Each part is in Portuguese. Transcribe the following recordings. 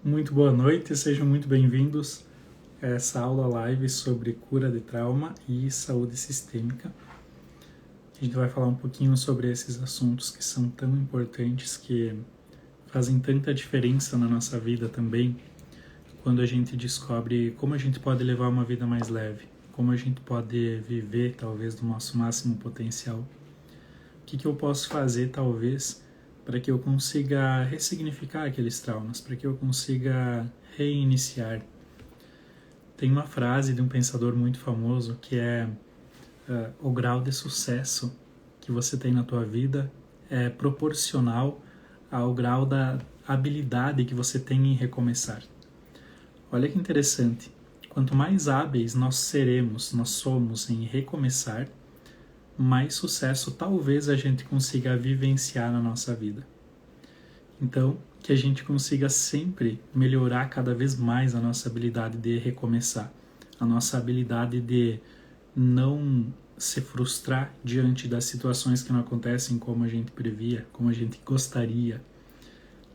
Muito boa noite, sejam muito bem-vindos a essa aula live sobre cura de trauma e saúde sistêmica. A gente vai falar um pouquinho sobre esses assuntos que são tão importantes, que fazem tanta diferença na nossa vida também, quando a gente descobre como a gente pode levar uma vida mais leve, como a gente pode viver talvez do nosso máximo potencial. O que eu posso fazer talvez para que eu consiga ressignificar aqueles traumas, para que eu consiga reiniciar. Tem uma frase de um pensador muito famoso que é o grau de sucesso que você tem na tua vida é proporcional ao grau da habilidade que você tem em recomeçar. Olha que interessante. Quanto mais hábeis nós somos em recomeçar, mais sucesso talvez a gente consiga vivenciar na nossa vida. Então, que a gente consiga sempre melhorar cada vez mais a nossa habilidade de recomeçar, a nossa habilidade de não se frustrar diante das situações que não acontecem como a gente previa, como a gente gostaria,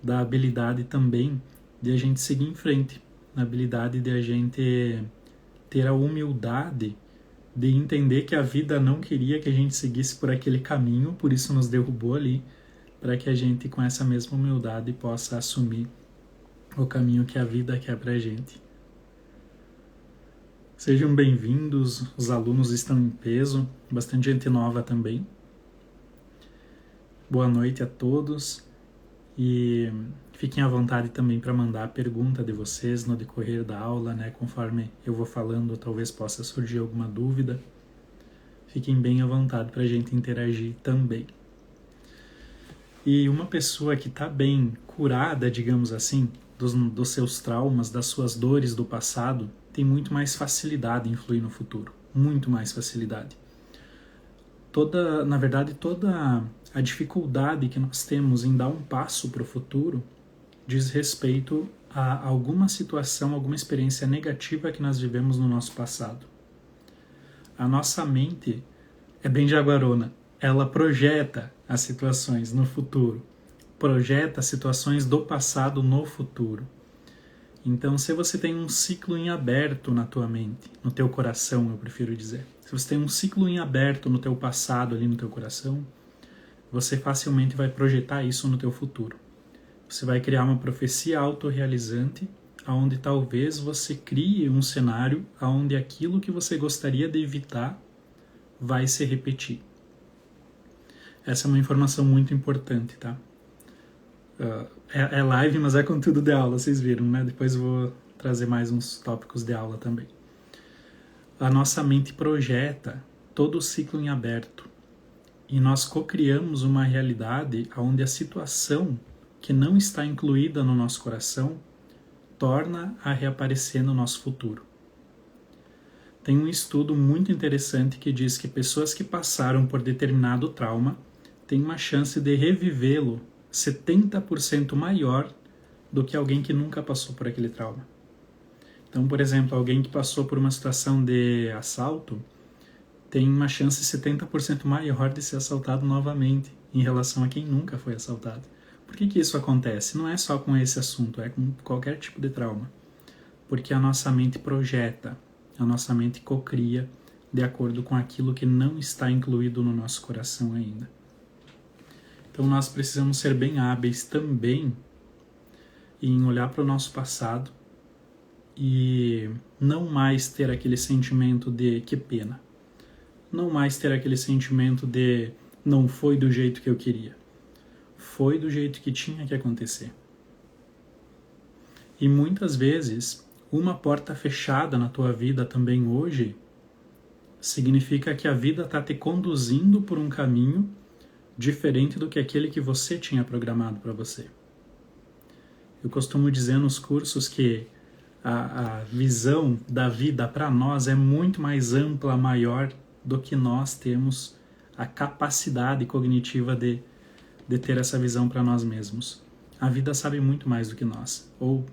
da habilidade também de a gente seguir em frente, na habilidade de a gente ter a humildade de entender que a vida não queria que a gente seguisse por aquele caminho, por isso nos derrubou ali, para que a gente, com essa mesma humildade, possa assumir o caminho que a vida quer para a gente. Sejam bem-vindos, os alunos estão em peso, bastante gente nova também. Boa noite a todos e fiquem à vontade também para mandar a pergunta de vocês no decorrer da aula, né? Conforme eu vou falando, talvez possa surgir alguma dúvida. Fiquem bem à vontade para a gente interagir também. E uma pessoa que está bem curada, digamos assim, dos seus traumas, das suas dores do passado, tem muito mais facilidade em fluir no futuro. Muito mais facilidade. Na verdade, toda a dificuldade que nós temos em dar um passo para o futuro diz respeito a alguma situação, alguma experiência negativa que nós vivemos no nosso passado. A nossa mente é bem jaguarona. Ela projeta as situações no futuro, projeta as situações do passado no futuro. Então, se você tem um ciclo em aberto na tua mente, no teu coração, eu prefiro dizer, se você tem um ciclo em aberto no teu passado, ali no teu coração, você facilmente vai projetar isso no teu futuro. Você vai criar uma profecia autorrealizante, onde talvez você crie um cenário onde aquilo que você gostaria de evitar vai se repetir. Essa é uma informação muito importante, tá? É live, mas é conteúdo de aula, vocês viram, né? Depois eu vou trazer mais uns tópicos de aula também. A nossa mente projeta todo o ciclo em aberto e nós cocriamos uma realidade onde a situação que não está incluída no nosso coração torna a reaparecer no nosso futuro. Tem um estudo muito interessante que diz que pessoas que passaram por determinado trauma têm uma chance de revivê-lo 70% maior do que alguém que nunca passou por aquele trauma. Então, por exemplo, alguém que passou por uma situação de assalto tem uma chance 70% maior de ser assaltado novamente em relação a quem nunca foi assaltado. Por que isso acontece? Não é só com esse assunto, é com qualquer tipo de trauma. Porque a nossa mente projeta, a nossa mente cocria de acordo com aquilo que não está incluído no nosso coração ainda. Então nós precisamos ser bem hábeis também em olhar para o nosso passado e não mais ter aquele sentimento de que pena. Não mais ter aquele sentimento de não foi do jeito que eu queria. Foi do jeito que tinha que acontecer. E muitas vezes, uma porta fechada na tua vida também hoje significa que a vida está te conduzindo por um caminho diferente do que aquele que você tinha programado para você. Eu costumo dizer nos cursos que a visão da vida para nós é muito mais ampla, maior do que nós temos a capacidade cognitiva de ter essa visão para nós mesmos. A vida sabe muito mais do que nós. Ou,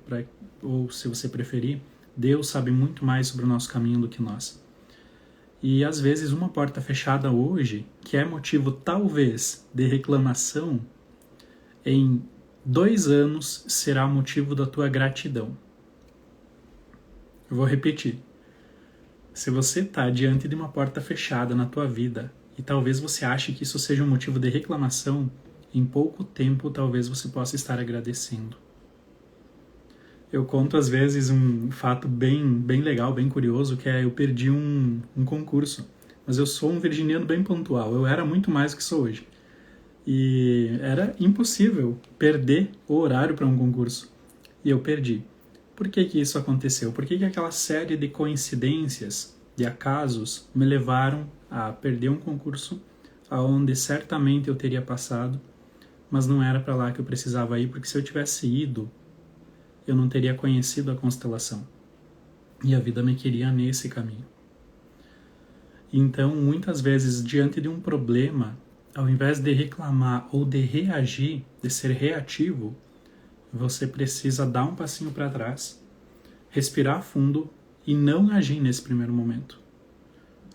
se você preferir, Deus sabe muito mais sobre o nosso caminho do que nós. E às vezes uma porta fechada hoje, que é motivo talvez de reclamação em 2 anos será motivo da tua gratidão. Eu vou repetir. Se você está diante de uma porta fechada na tua vida e talvez você ache que isso seja um motivo de reclamação, em pouco tempo talvez você possa estar agradecendo. Eu conto às vezes um fato bem legal, bem curioso, que é eu perdi um concurso. Mas eu sou um virginiano bem pontual, eu era muito mais do que sou hoje. E era impossível perder o horário para um concurso. E eu perdi. Por que isso aconteceu? Por que aquela série de coincidências, de acasos, me levaram a perder um concurso aonde certamente eu teria passado, mas não era para lá que eu precisava ir, porque se eu tivesse ido, eu não teria conhecido a constelação. E a vida me queria nesse caminho. Então, muitas vezes, diante de um problema, ao invés de reclamar ou de reagir, de ser reativo, você precisa dar um passinho para trás, respirar fundo e não agir nesse primeiro momento.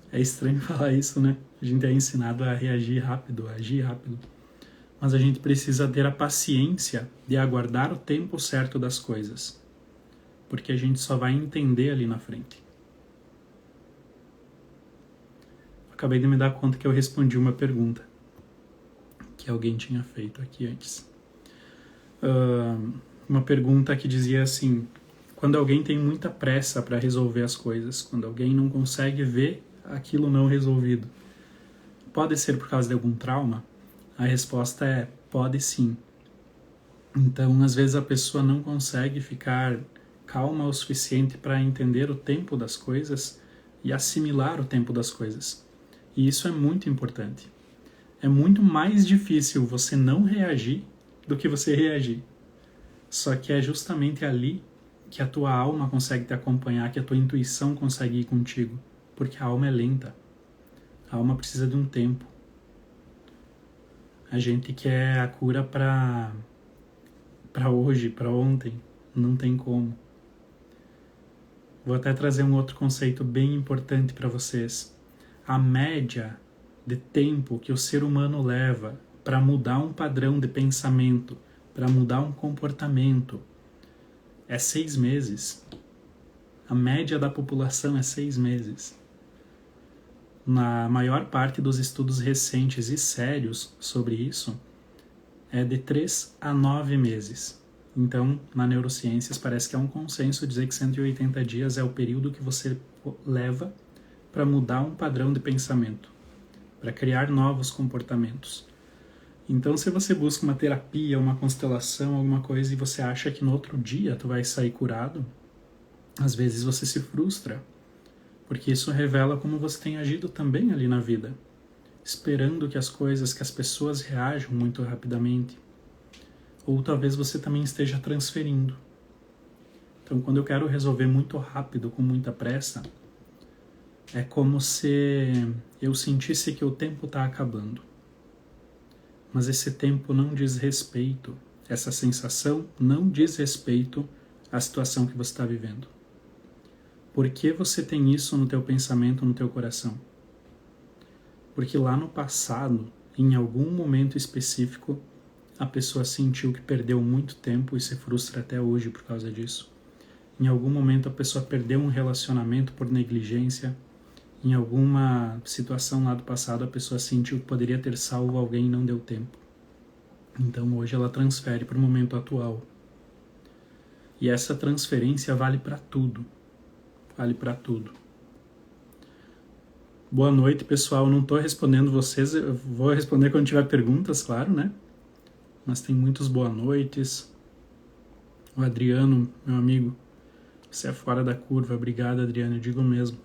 É estranho falar isso, né? A gente é ensinado a reagir rápido, a agir rápido. Mas a gente precisa ter a paciência de aguardar o tempo certo das coisas, porque a gente só vai entender ali na frente. Acabei de me dar conta que eu respondi uma pergunta que alguém tinha feito aqui antes. Uma pergunta que dizia assim: quando alguém tem muita pressa para resolver as coisas, quando alguém não consegue ver aquilo não resolvido, pode ser por causa de algum trauma? A resposta é: pode sim. Então, às vezes a pessoa não consegue ficar calma o suficiente para entender o tempo das coisas e assimilar o tempo das coisas. E isso é muito importante. É muito mais difícil você não reagir do que você reagir. Só que é justamente ali que a tua alma consegue te acompanhar, que a tua intuição consegue ir contigo. Porque a alma é lenta. A alma precisa de um tempo. A gente quer a cura para hoje, para ontem. Não tem como. Vou até trazer um outro conceito bem importante para vocês. A média de tempo que o ser humano leva para mudar um padrão de pensamento, para mudar um comportamento, é 6 meses. A média da população é 6 meses. Na maior parte dos estudos recentes e sérios sobre isso, é de 3 a 9 meses. Então, na neurociências, parece que é um consenso dizer que 180 dias é o período que você leva para mudar um padrão de pensamento, para criar novos comportamentos. Então, se você busca uma terapia, uma constelação, alguma coisa, e você acha que no outro dia tu vai sair curado, às vezes você se frustra, porque isso revela como você tem agido também ali na vida, esperando que as coisas, que as pessoas reajam muito rapidamente. Ou talvez você também esteja transferindo. Então, quando eu quero resolver muito rápido, com muita pressa, é como se eu sentisse que o tempo está acabando. Mas esse tempo não diz respeito, essa sensação não diz respeito à situação que você está vivendo. Por que você tem isso no teu pensamento, no teu coração? Porque lá no passado, em algum momento específico, a pessoa sentiu que perdeu muito tempo e se frustra até hoje por causa disso. Em algum momento a pessoa perdeu um relacionamento por negligência. Em alguma situação lá do passado a pessoa sentiu que poderia ter salvo alguém e não deu tempo. Então hoje ela transfere para o momento atual. E essa transferência vale para tudo. Vale para tudo. Boa noite, pessoal. Não estou respondendo vocês. Eu vou responder quando tiver perguntas, claro, né? Mas tem muitos boa noites. O Adriano, meu amigo, você é fora da curva. Obrigado, Adriano, eu digo mesmo.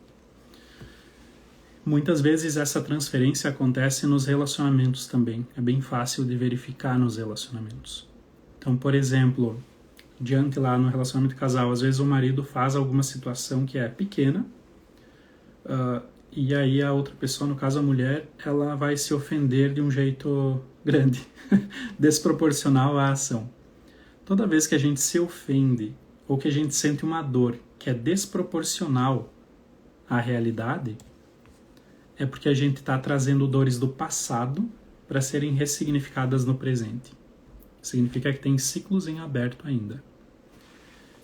Muitas vezes essa transferência acontece nos relacionamentos também. É bem fácil de verificar nos relacionamentos. Então, por exemplo, diante lá no relacionamento casal, às vezes o marido faz alguma situação que é pequena, e aí a outra pessoa, no caso a mulher, ela vai se ofender de um jeito grande, desproporcional à ação. Toda vez que a gente se ofende, ou que a gente sente uma dor que é desproporcional à realidade, é porque a gente está trazendo dores do passado para serem ressignificadas no presente. Significa que tem ciclos em aberto ainda.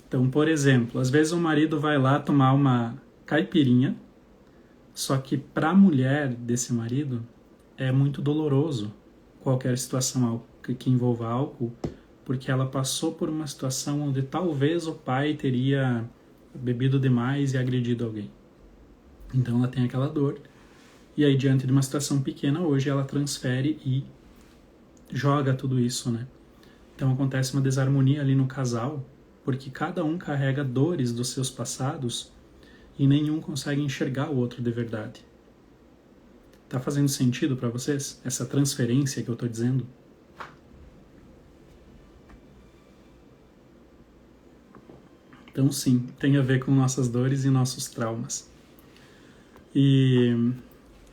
Então, por exemplo, às vezes o marido vai lá tomar uma caipirinha, só que para a mulher desse marido é muito doloroso qualquer situação que envolva álcool, porque ela passou por uma situação onde talvez o pai teria bebido demais e agredido alguém. Então ela tem aquela dor. E aí, diante de uma situação pequena, hoje ela transfere e joga tudo isso, né? Então acontece uma desarmonia ali no casal, porque cada um carrega dores dos seus passados e nenhum consegue enxergar o outro de verdade. Tá fazendo sentido para vocês essa transferência que eu tô dizendo? Então sim, tem a ver com nossas dores e nossos traumas. E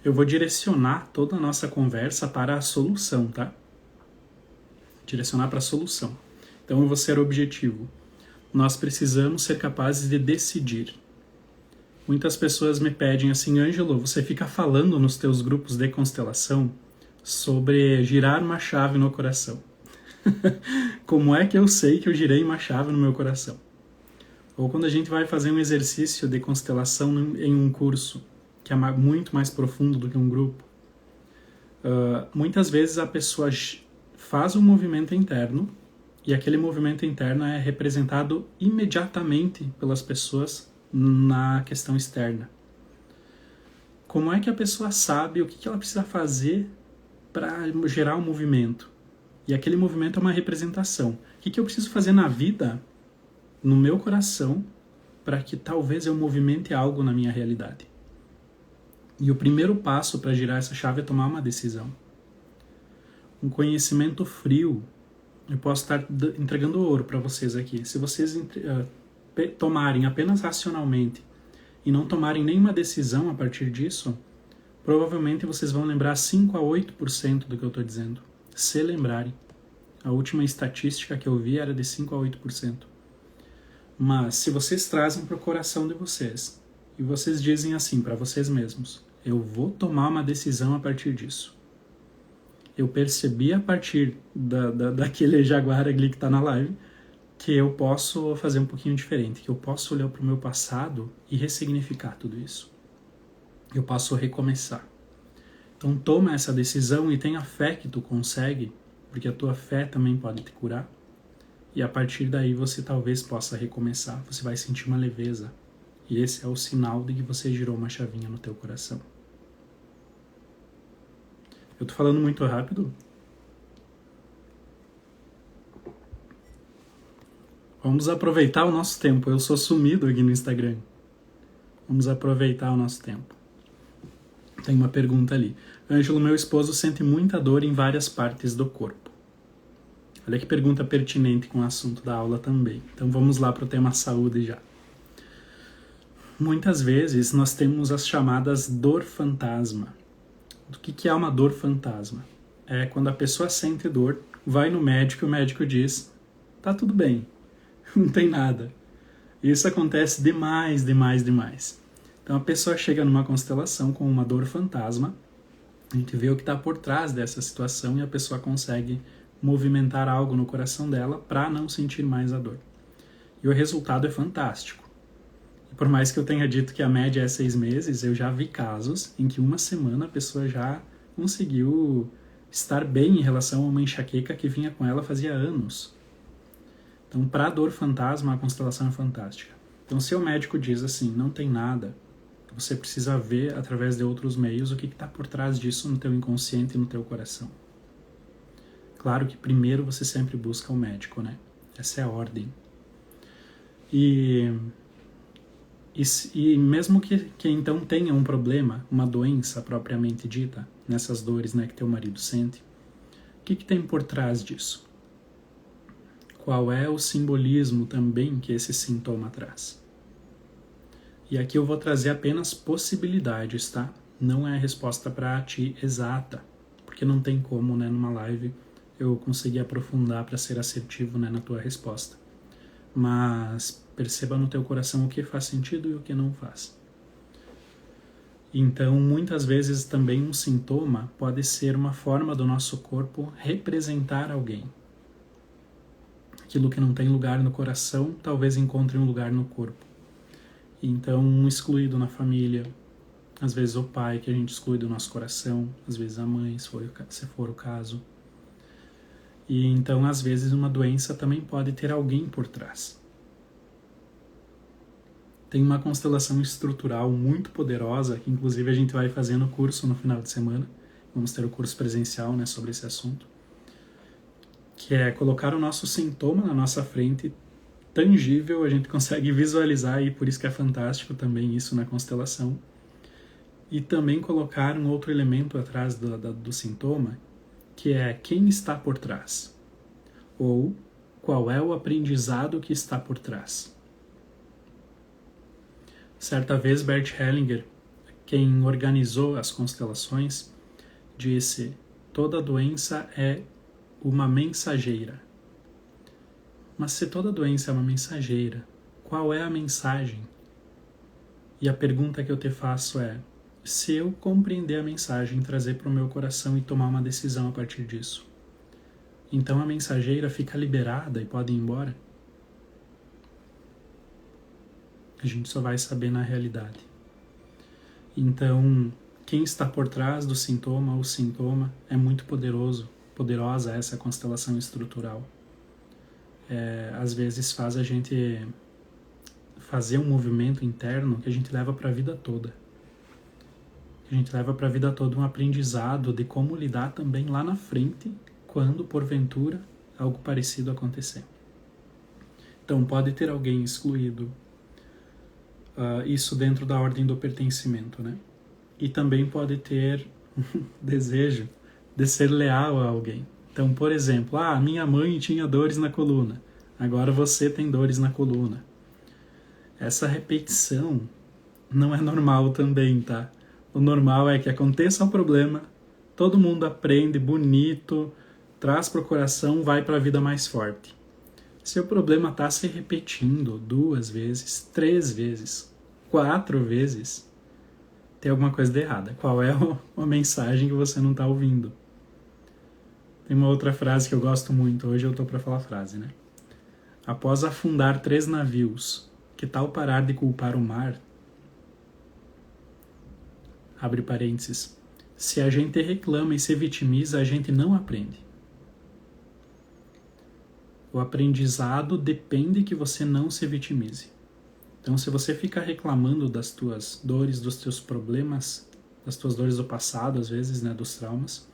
eu vou direcionar toda a nossa conversa para a solução, tá? Direcionar para a solução. Então eu vou ser objetivo. Nós precisamos ser capazes de decidir. Muitas pessoas me pedem assim, Ângelo, você fica falando nos teus grupos de constelação sobre girar uma chave no coração. Como é que eu sei que eu girei uma chave no meu coração? Ou quando a gente vai fazer um exercício de constelação em um curso, que é muito mais profundo do que um grupo, muitas vezes a pessoa faz um movimento interno e aquele movimento interno é representado imediatamente pelas pessoas na questão externa. Como é que a pessoa sabe o que ela precisa fazer para gerar um movimento? E aquele movimento é uma representação. O que eu preciso fazer na vida, no meu coração, para que talvez eu movimente algo na minha realidade? E o primeiro passo para girar essa chave é tomar uma decisão. Um conhecimento frio. Eu posso estar entregando ouro para vocês aqui. Se vocês tomarem apenas racionalmente e não tomarem nenhuma decisão a partir disso, provavelmente vocês vão lembrar 5 a 8% do que eu estou dizendo. Se lembrarem. A última estatística que eu vi era de 5 a 8%. Mas se vocês trazem para o coração de vocês e vocês dizem assim para vocês mesmos, eu vou tomar uma decisão a partir disso. Eu percebi a partir daquele jaguar ali que está na live que eu posso fazer um pouquinho diferente, que eu posso olhar para o meu passado e ressignificar tudo isso. Eu posso recomeçar. Então toma essa decisão e tenha fé que tu consegue, porque a tua fé também pode te curar. E a partir daí você talvez possa recomeçar, você vai sentir uma leveza. E esse é o sinal de que você girou uma chavinha no teu coração. Eu tô falando muito rápido? Vamos aproveitar o nosso tempo. Eu sou sumido aqui no Instagram. Vamos aproveitar o nosso tempo. Tem uma pergunta ali. Ângelo, meu esposo sente muita dor em várias partes do corpo. Olha que pergunta pertinente com o assunto da aula também. Então vamos lá para o tema saúde já. Muitas vezes nós temos as chamadas dor fantasma. O que é uma dor fantasma? É quando a pessoa sente dor, vai no médico e o médico diz, tá tudo bem, não tem nada. Isso acontece demais. Então a pessoa chega numa constelação com uma dor fantasma, a gente vê o que está por trás dessa situação e a pessoa consegue movimentar algo no coração dela para não sentir mais a dor. E o resultado é fantástico. E por mais que eu tenha dito que a média é 6 meses, eu já vi casos em que uma semana a pessoa já conseguiu estar bem em relação a uma enxaqueca que vinha com ela fazia anos. Então, para a dor fantasma, a constelação é fantástica. Então, se o médico diz assim, não tem nada, você precisa ver através de outros meios o que está por trás disso no teu inconsciente e no teu coração. Claro que primeiro você sempre busca o médico, né? Essa é a ordem. E mesmo que então tenha um problema, uma doença propriamente dita, nessas dores, né, que teu marido sente, o que tem por trás disso? Qual é o simbolismo também que esse sintoma traz? E aqui eu vou trazer apenas possibilidades, tá? Não é a resposta para ti exata, porque não tem como, né, numa live eu conseguir aprofundar para ser assertivo, né, na tua resposta. Mas perceba no teu coração o que faz sentido e o que não faz. Então, muitas vezes também um sintoma pode ser uma forma do nosso corpo representar alguém. Aquilo que não tem lugar no coração, talvez encontre um lugar no corpo. Então, um excluído na família, às vezes o pai que a gente exclui do nosso coração, às vezes a mãe, se for o caso. E então, às vezes, uma doença também pode ter alguém por trás. Tem uma constelação estrutural muito poderosa, que inclusive a gente vai fazer no curso no final de semana. Vamos ter o curso presencial, né, sobre esse assunto. Que é colocar o nosso sintoma na nossa frente, tangível, a gente consegue visualizar, e por isso que é fantástico também isso na constelação. E também colocar um outro elemento atrás do sintoma, que é quem está por trás. Ou qual é o aprendizado que está por trás. Certa vez, Bert Hellinger, quem organizou as constelações, disse: toda doença é uma mensageira. Mas se toda doença é uma mensageira, qual é a mensagem? E a pergunta que eu te faço é: se eu compreender a mensagem, trazer para o meu coração e tomar uma decisão a partir disso, então a mensageira fica liberada e pode ir embora? A gente só vai saber na realidade. Então, quem está por trás do sintoma, o sintoma, é muito poderosa essa constelação estrutural. Às vezes faz a gente fazer um movimento interno que a gente leva para a vida toda. A gente leva para a vida toda um aprendizado de como lidar também lá na frente, quando, porventura, algo parecido acontecer. Então, pode ter alguém excluído, isso dentro da ordem do pertencimento, né? E também pode ter desejo de ser leal a alguém. Então, por exemplo, minha mãe tinha dores na coluna, agora você tem dores na coluna. Essa repetição não é normal também, tá? O normal é que aconteça um problema, todo mundo aprende, bonito, traz para o coração, vai para a vida mais forte. Se o problema está se repetindo 2 vezes, 3 vezes, 4 vezes, tem alguma coisa de errada. Qual é a mensagem que você não está ouvindo? Tem uma outra frase que eu gosto muito, hoje eu estou para falar a frase, né? Após afundar 3 navios, que tal parar de culpar o mar? Abre parênteses. Se a gente reclama e se vitimiza, a gente não aprende. O aprendizado depende que você não se vitimize. Então, se você fica reclamando das tuas dores, dos teus problemas, das tuas dores do passado, às vezes, né, dos traumas,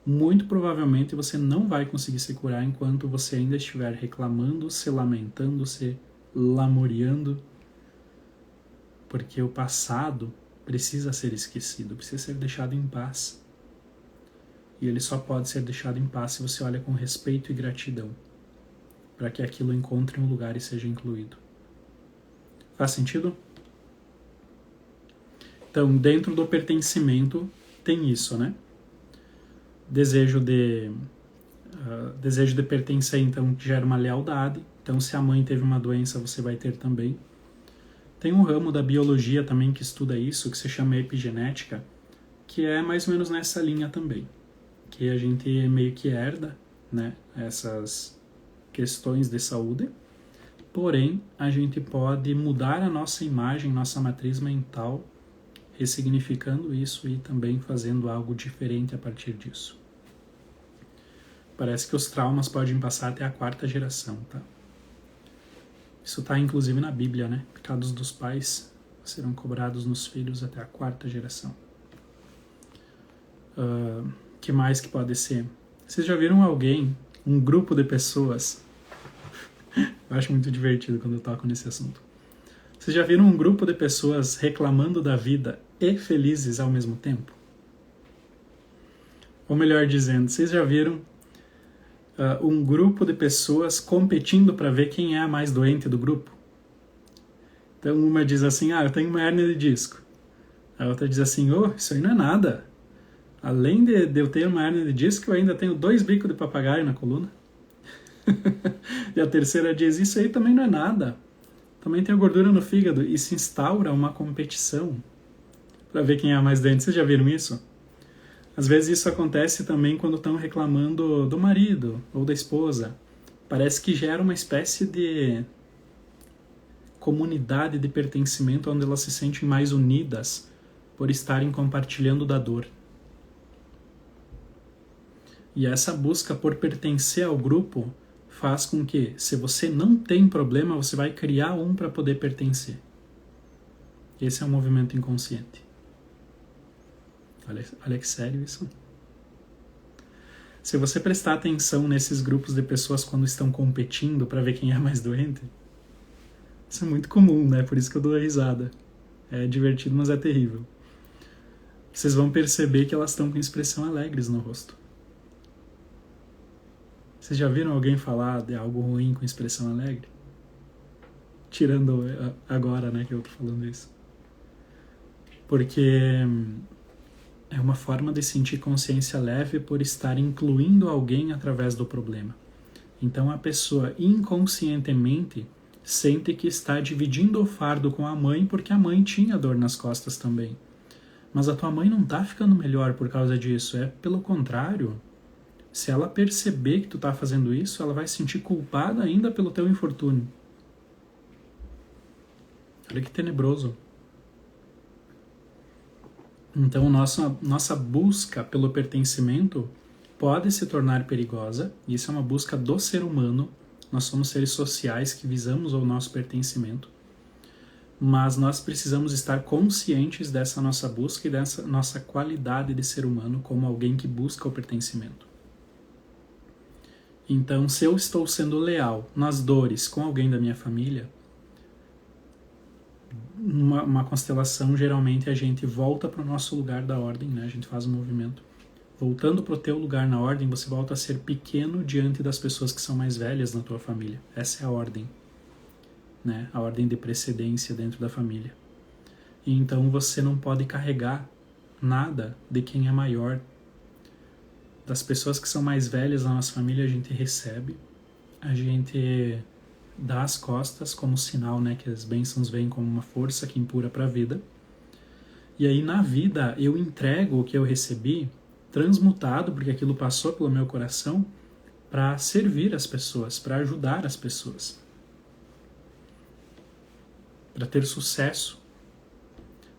muito provavelmente você não vai conseguir se curar enquanto você ainda estiver reclamando, se lamentando, se lamuriando, porque o passado precisa ser esquecido, precisa ser deixado em paz. E ele só pode ser deixado em paz se você olha com respeito e gratidão, para que aquilo encontre um lugar e seja incluído. Faz sentido? Então, dentro do pertencimento tem isso, né? Desejo de pertencer, então, gera uma lealdade. Então, se a mãe teve uma doença, você vai ter também. Tem um ramo da biologia também que estuda isso, que se chama epigenética, que é mais ou menos nessa linha também. Que a gente meio que herda, né, essas questões de saúde, porém, a gente pode mudar a nossa imagem, nossa matriz mental, ressignificando isso e também fazendo algo diferente a partir disso. Parece que os traumas podem passar até a 4ª geração, tá? Isso está inclusive na Bíblia, né? Pecados dos pais serão cobrados nos filhos até a 4ª geração. Que mais que pode ser? Vocês já viram alguém, um grupo de pessoas... Eu acho muito divertido quando eu toco nesse assunto. Vocês já viram um grupo de pessoas reclamando da vida e felizes ao mesmo tempo? Ou melhor dizendo, vocês já viram um grupo de pessoas competindo para ver quem é a mais doente do grupo? Então uma diz assim, eu tenho uma hérnia de disco. A outra diz assim, isso aí não é nada. Além de eu ter uma hérnia de disco, eu ainda tenho 2 bicos de papagaio na coluna. E a terceira diz, isso aí também não é nada. Também tenho gordura no fígado. E se instaura uma competição para ver quem é a mais doente. Vocês já viram isso? Às vezes isso acontece também quando estão reclamando do marido ou da esposa. parece que gera uma espécie de comunidade de pertencimento onde elas se sentem mais unidas por estarem compartilhando da dor. E essa busca por pertencer ao grupo faz com que, se você não tem problema, você vai criar um para poder pertencer. Esse é um movimento inconsciente. Olha que sério isso. Se você prestar atenção nesses grupos de pessoas quando estão competindo para ver quem é mais doente, isso é muito comum, né? Por isso que eu dou a risada. É divertido, mas é terrível. Vocês vão perceber que elas estão com expressão alegres no rosto. Vocês já viram alguém falar de algo ruim com expressão alegre? Tirando agora, né, que eu tô falando isso. Porque é uma forma de sentir consciência leve por estar incluindo alguém através do problema. Então a pessoa inconscientemente sente que está dividindo o fardo com a mãe porque a mãe tinha dor nas costas também. Mas a tua mãe não está ficando melhor por causa disso, é pelo contrário. Se ela perceber que tu está fazendo isso, ela vai se sentir culpada ainda pelo teu infortúnio. Olha que tenebroso. Então, nossa busca pelo pertencimento pode se tornar perigosa. Isso é uma busca do ser humano. Nós somos seres sociais que visamos o nosso pertencimento. Mas nós precisamos estar conscientes dessa nossa busca e dessa nossa qualidade de ser humano como alguém que busca o pertencimento. Então, se eu estou sendo leal nas dores com alguém da minha família, uma constelação, geralmente a gente volta para o nosso lugar da ordem, né? A gente faz um movimento. Voltando para o teu lugar na ordem, você volta a ser pequeno diante das pessoas que são mais velhas na tua família. Essa é a ordem, né? A ordem de precedência dentro da família. E então você não pode carregar nada de quem é maior. Das pessoas que são mais velhas na nossa família, a gente recebe, a gente dá as costas como sinal, né, que as bênçãos vêm como uma força que empurra para a vida. E aí na vida eu entrego o que eu recebi transmutado, porque aquilo passou pelo meu coração, para servir as pessoas, para ajudar as pessoas, para ter sucesso.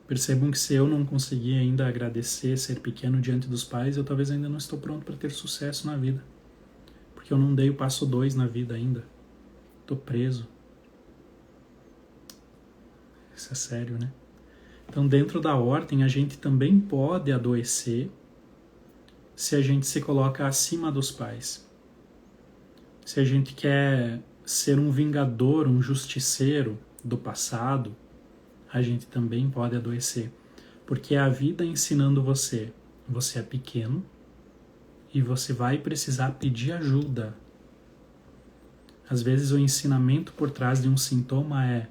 Percebam que se eu não conseguir ainda agradecer, ser pequeno diante dos pais, eu talvez ainda não estou pronto para ter sucesso na vida. Porque eu não dei o passo 2 na vida ainda. Estou preso. Isso é sério, né? Então, dentro da ordem, a gente também pode adoecer se a gente se coloca acima dos pais. Se a gente quer ser um vingador, um justiceiro do passado, a gente também pode adoecer. Porque é a vida ensinando você. Você é pequeno e você vai precisar pedir ajuda. Às vezes o ensinamento por trás de um sintoma é: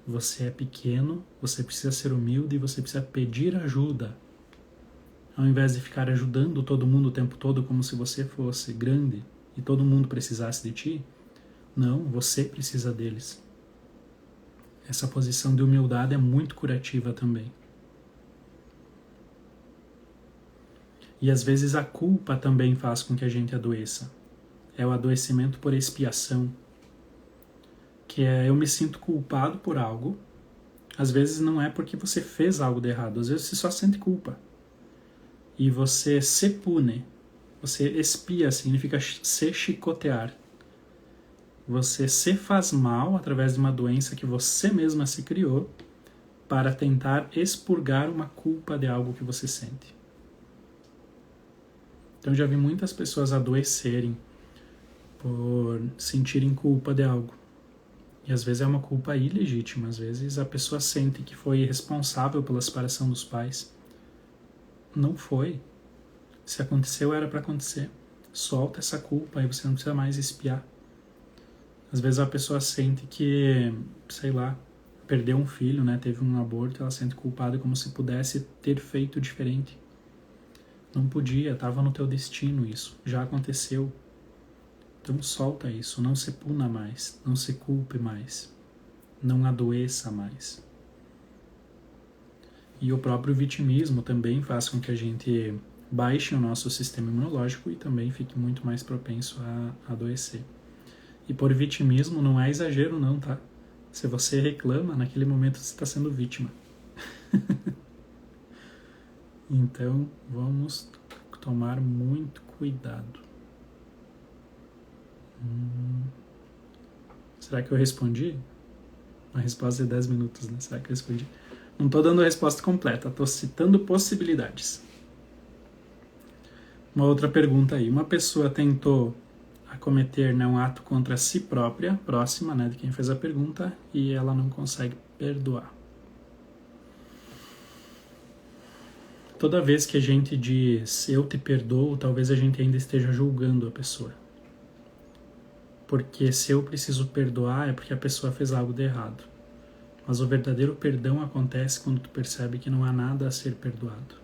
você é pequeno, você precisa ser humilde e você precisa pedir ajuda. Ao invés de ficar ajudando todo mundo o tempo todo como se você fosse grande e todo mundo precisasse de ti, não, você precisa deles. Essa posição de humildade é muito curativa também. E às vezes a culpa também faz com que a gente adoeça. É o adoecimento por expiação. Que é, eu me sinto culpado por algo. Às vezes não é porque você fez algo de errado. Às vezes você só sente culpa. E você se pune. Você expia, significa se chicotear. Você se faz mal através de uma doença que você mesma se criou para tentar expurgar uma culpa de algo que você sente. Então eu já vi muitas pessoas adoecerem por sentirem culpa de algo. E às vezes é uma culpa ilegítima, às vezes a pessoa sente que foi responsável pela separação dos pais. Não foi. Se aconteceu, era para acontecer. Solta essa culpa e você não precisa mais espiar. Às vezes a pessoa sente que, sei lá, perdeu um filho, né? Teve um aborto, ela se sente culpada como se pudesse ter feito diferente. Não podia, estava no teu destino isso, já aconteceu. Então solta isso, não se puna mais, não se culpe mais, não adoeça mais. E o próprio vitimismo também faz com que a gente baixe o nosso sistema imunológico e também fique muito mais propenso a adoecer. E por vitimismo não é exagero não, tá? Se você reclama, naquele momento você está sendo vítima. Então, vamos tomar muito cuidado. Será que eu respondi? A resposta é 10 minutos, né? Será que eu respondi? Não estou dando a resposta completa, estou citando possibilidades. Uma outra pergunta aí. Uma pessoa tentou cometer, né, um ato contra si própria, próxima, né, de quem fez a pergunta, e ela não consegue perdoar. Toda vez que a gente diz eu te perdoo, talvez a gente ainda esteja julgando a pessoa. Porque se eu preciso perdoar é porque a pessoa fez algo de errado. Mas o verdadeiro perdão acontece quando tu percebe que não há nada a ser perdoado.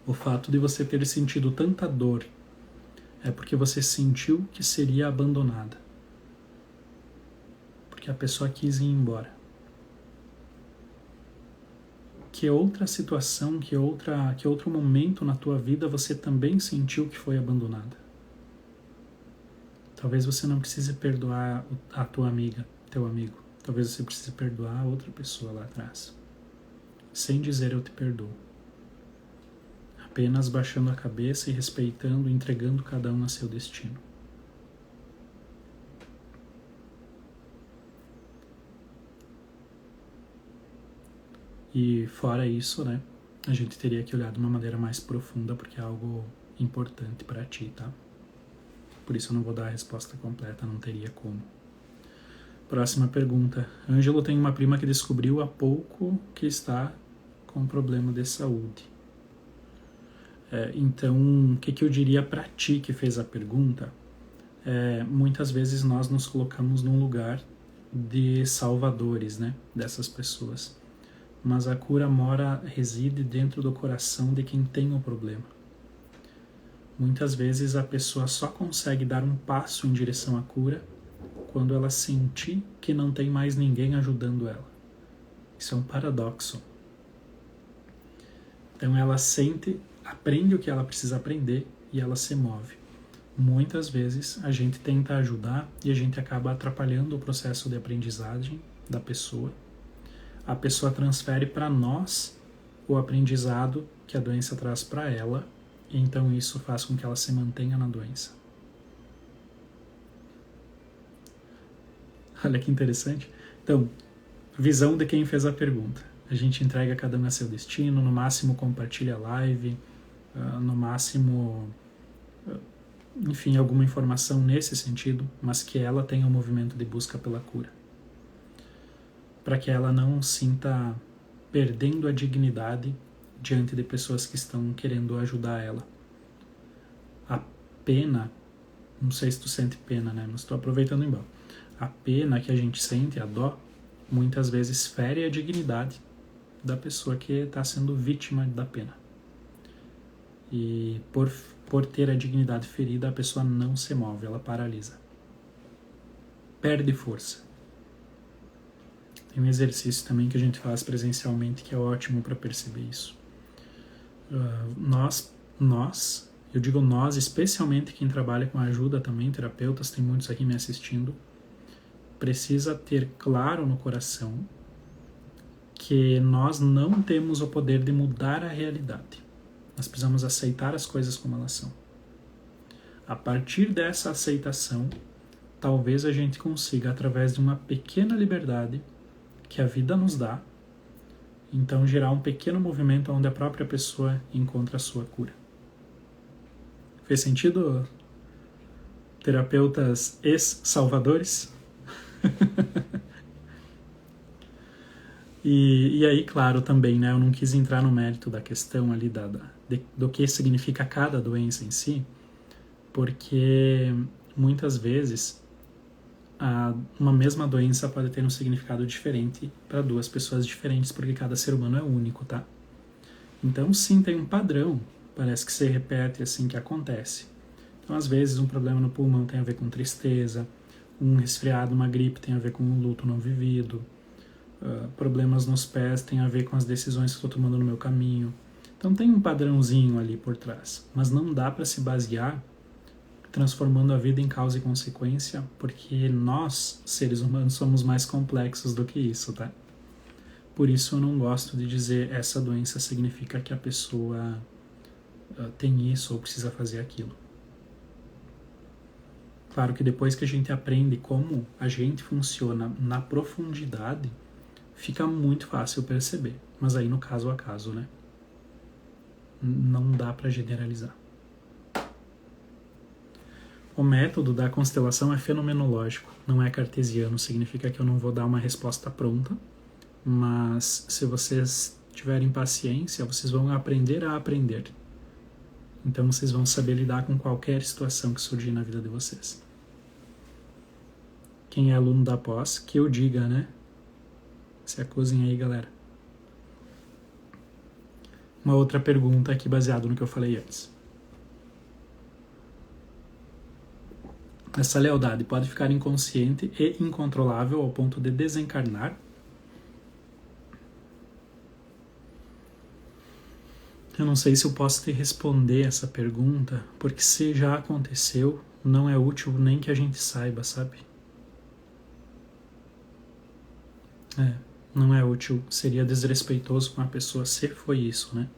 O fato de você ter sentido tanta dor é porque você sentiu que seria abandonada. Porque a pessoa quis ir embora. Que outra situação, que outro momento na tua vida você também sentiu que foi abandonada? Talvez você não precise perdoar a tua amiga, teu amigo. Talvez você precise perdoar outra pessoa lá atrás. Sem dizer eu te perdoo. Apenas baixando a cabeça e respeitando, entregando cada um a seu destino. E fora isso, né, a gente teria que olhar de uma maneira mais profunda, porque é algo importante para ti, tá? Por isso eu não vou dar a resposta completa, não teria como. Próxima pergunta. Ângelo tem uma prima que descobriu há pouco que está com problema de saúde. Então, o que eu diria para ti que fez a pergunta? Muitas vezes nós nos colocamos num lugar de salvadores, né, dessas pessoas. Mas a cura reside dentro do coração de quem tem o problema. Muitas vezes a pessoa só consegue dar um passo em direção à cura quando ela sentir que não tem mais ninguém ajudando ela. Isso é um paradoxo. Então ela sente, aprende o que ela precisa aprender e ela se move. Muitas vezes a gente tenta ajudar e a gente acaba atrapalhando o processo de aprendizagem da pessoa. A pessoa transfere para nós o aprendizado que a doença traz para ela, e então isso faz com que ela se mantenha na doença. Olha que interessante. Então, visão de quem fez a pergunta. A gente entrega cada um a seu destino, no máximo compartilha a live, no máximo, enfim, alguma informação nesse sentido, mas que ela tenha um movimento de busca pela cura. Para que ela não sinta perdendo a dignidade diante de pessoas que estão querendo ajudar ela. A pena, não sei se tu sente pena, né? Mas estou aproveitando embora. A pena que a gente sente, a dó, muitas vezes fere a dignidade da pessoa que está sendo vítima da pena. E por ter a dignidade ferida, a pessoa não se move, ela paralisa. Perde força. Tem um exercício também que a gente faz presencialmente que é ótimo para perceber isso. Eu digo nós, especialmente quem trabalha com ajuda também, terapeutas, tem muitos aqui me assistindo, precisa ter claro no coração que nós não temos o poder de mudar a realidade. Nós precisamos aceitar as coisas como elas são. A partir dessa aceitação, talvez a gente consiga, através de uma pequena liberdade que a vida nos dá, então gerar um pequeno movimento onde a própria pessoa encontra a sua cura. Fez sentido, terapeutas ex-salvadores? E aí, claro, também, né, eu não quis entrar no mérito da questão ali do que significa cada doença em si, porque muitas vezes uma mesma doença pode ter um significado diferente para duas pessoas diferentes, porque cada ser humano é único, tá? Então, sim, tem um padrão, parece que se repete assim que acontece. Então, às vezes, um problema no pulmão tem a ver com tristeza, um resfriado, uma gripe tem a ver com um luto não vivido, problemas nos pés tem a ver com as decisões que estou tomando no meu caminho. Então, tem um padrãozinho ali por trás, mas não dá para se basear transformando a vida em causa e consequência, porque nós, seres humanos, somos mais complexos do que isso, tá? Por isso eu não gosto de dizer essa doença significa que a pessoa tem isso ou precisa fazer aquilo. Claro que depois que a gente aprende como a gente funciona na profundidade, fica muito fácil perceber. Mas aí no caso a caso, né? Não dá para generalizar. O método da constelação é fenomenológico, não é cartesiano, significa que eu não vou dar uma resposta pronta, mas se vocês tiverem paciência, vocês vão aprender a aprender. Então vocês vão saber lidar com qualquer situação que surgir na vida de vocês. Quem é aluno da pós, que eu diga, né? Se acusem aí, galera. Uma outra pergunta aqui baseado no que eu falei antes. Essa lealdade pode ficar inconsciente e incontrolável ao ponto de desencarnar? Eu não sei se eu posso te responder essa pergunta, porque se já aconteceu, não é útil nem que a gente saiba, sabe? Não é útil, seria desrespeitoso com a pessoa se foi isso, né?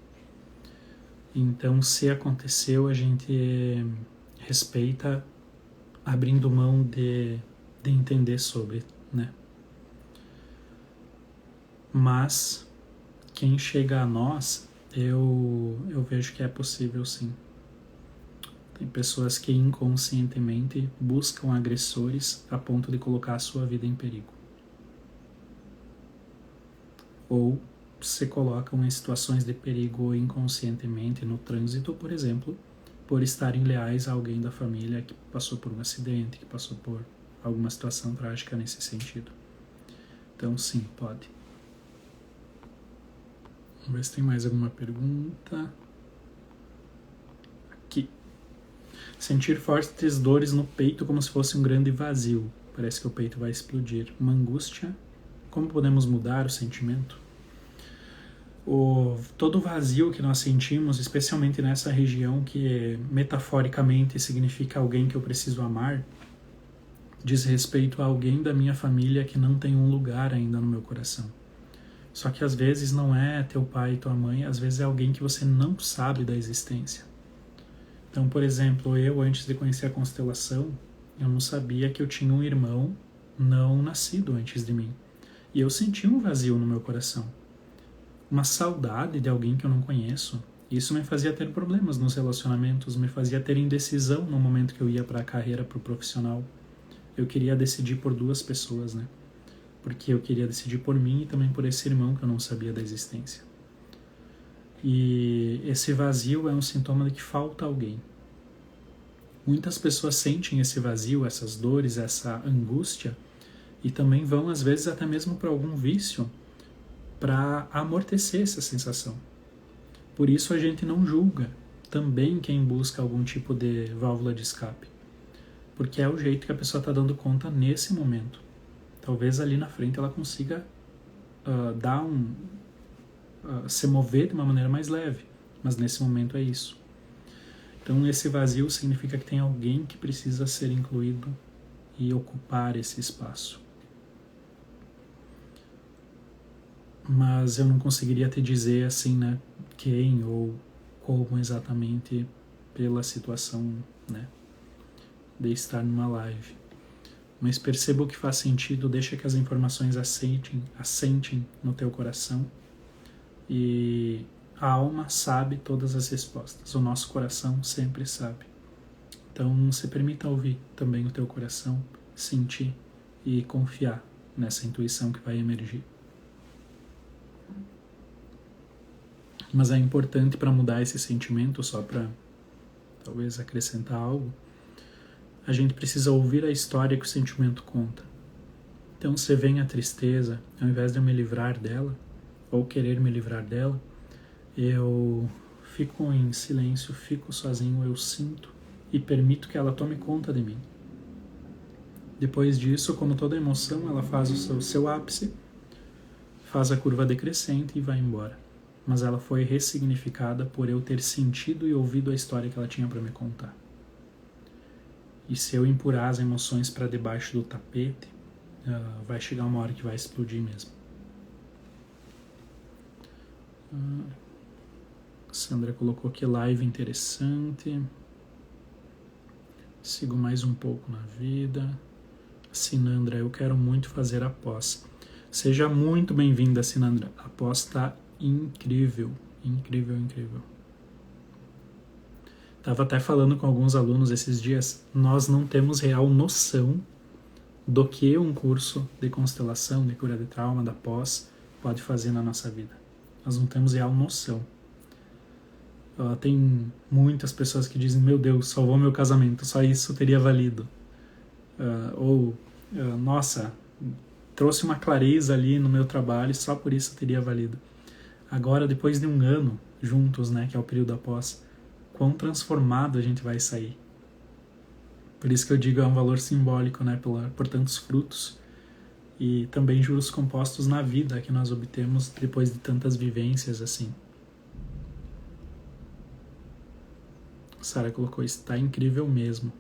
Então, se aconteceu, a gente respeita, abrindo mão de entender sobre, né? Mas, quem chega a nós, eu vejo que é possível sim. Tem pessoas que inconscientemente buscam agressores a ponto de colocar a sua vida em perigo. Ou se colocam em situações de perigo inconscientemente no trânsito, por exemplo, por estarem leais a alguém da família que passou por um acidente, que passou por alguma situação trágica nesse sentido. Então, sim, pode. Vamos ver se tem mais alguma pergunta. Aqui. Sentir fortes dores no peito como se fosse um grande vazio. Parece que o peito vai explodir. Uma angústia. Como podemos mudar o sentimento? Todo o vazio que nós sentimos, especialmente nessa região que metaforicamente significa alguém que eu preciso amar, diz respeito a alguém da minha família que não tem um lugar ainda no meu coração. Só que às vezes não é teu pai e tua mãe, às vezes é alguém que você não sabe da existência. Então, por exemplo, eu antes de conhecer a constelação, eu não sabia que eu tinha um irmão não nascido antes de mim. E eu senti um vazio no meu coração. Uma saudade de alguém que eu não conheço. Isso me fazia ter problemas nos relacionamentos, me fazia ter indecisão no momento que eu ia para a carreira, para o profissional. Eu queria decidir por duas pessoas, né? Porque eu queria decidir por mim e também por esse irmão que eu não sabia da existência. E esse vazio é um sintoma de que falta alguém. Muitas pessoas sentem esse vazio, essas dores, essa angústia, e também vão, às vezes, até mesmo para algum vício, para amortecer essa sensação. Por isso a gente não julga também quem busca algum tipo de válvula de escape, porque é o jeito que a pessoa está dando conta nesse momento. Talvez ali na frente ela consiga se mover de uma maneira mais leve, mas nesse momento é isso. Então esse vazio significa que tem alguém que precisa ser incluído e ocupar esse espaço. Mas eu não conseguiria te dizer assim, né, quem ou como exatamente pela situação, né, de estar numa live. Mas perceba o que faz sentido, deixa que as informações assentem no teu coração e a alma sabe todas as respostas, o nosso coração sempre sabe. Então se permita ouvir também o teu coração, sentir e confiar nessa intuição que vai emergir. Mas é importante para mudar esse sentimento, só para talvez acrescentar algo, a gente precisa ouvir a história que o sentimento conta. Então se vem a tristeza, ao invés de eu me livrar dela, ou querer me livrar dela, eu fico em silêncio, fico sozinho, eu sinto e permito que ela tome conta de mim. Depois disso, como toda emoção, ela faz o seu ápice, faz a curva decrescente e vai embora. Mas ela foi ressignificada por eu ter sentido e ouvido a história que ela tinha para me contar. E se eu empurrar as emoções para debaixo do tapete, vai chegar uma hora que vai explodir mesmo. Sandra colocou que live interessante. Sigo mais um pouco na vida. Sinandra, eu quero muito fazer a pós. Seja muito bem-vinda, Sinandra. A pós está incrível. Incrível, incrível. Estava até falando com alguns alunos esses dias, nós não temos real noção do que um curso de constelação, de cura de trauma, da pós, pode fazer na nossa vida. Nós não temos real noção. Tem muitas pessoas que dizem, meu Deus, salvou meu casamento, só isso teria valido. Nossa, trouxe uma clareza ali no meu trabalho, só por isso teria valido. Agora, depois de um ano juntos, né, que é o período após, quão transformado a gente vai sair. Por isso que eu digo, é um valor simbólico, né, por tantos frutos e também juros compostos na vida que nós obtemos depois de tantas vivências assim. Sara colocou, está incrível mesmo.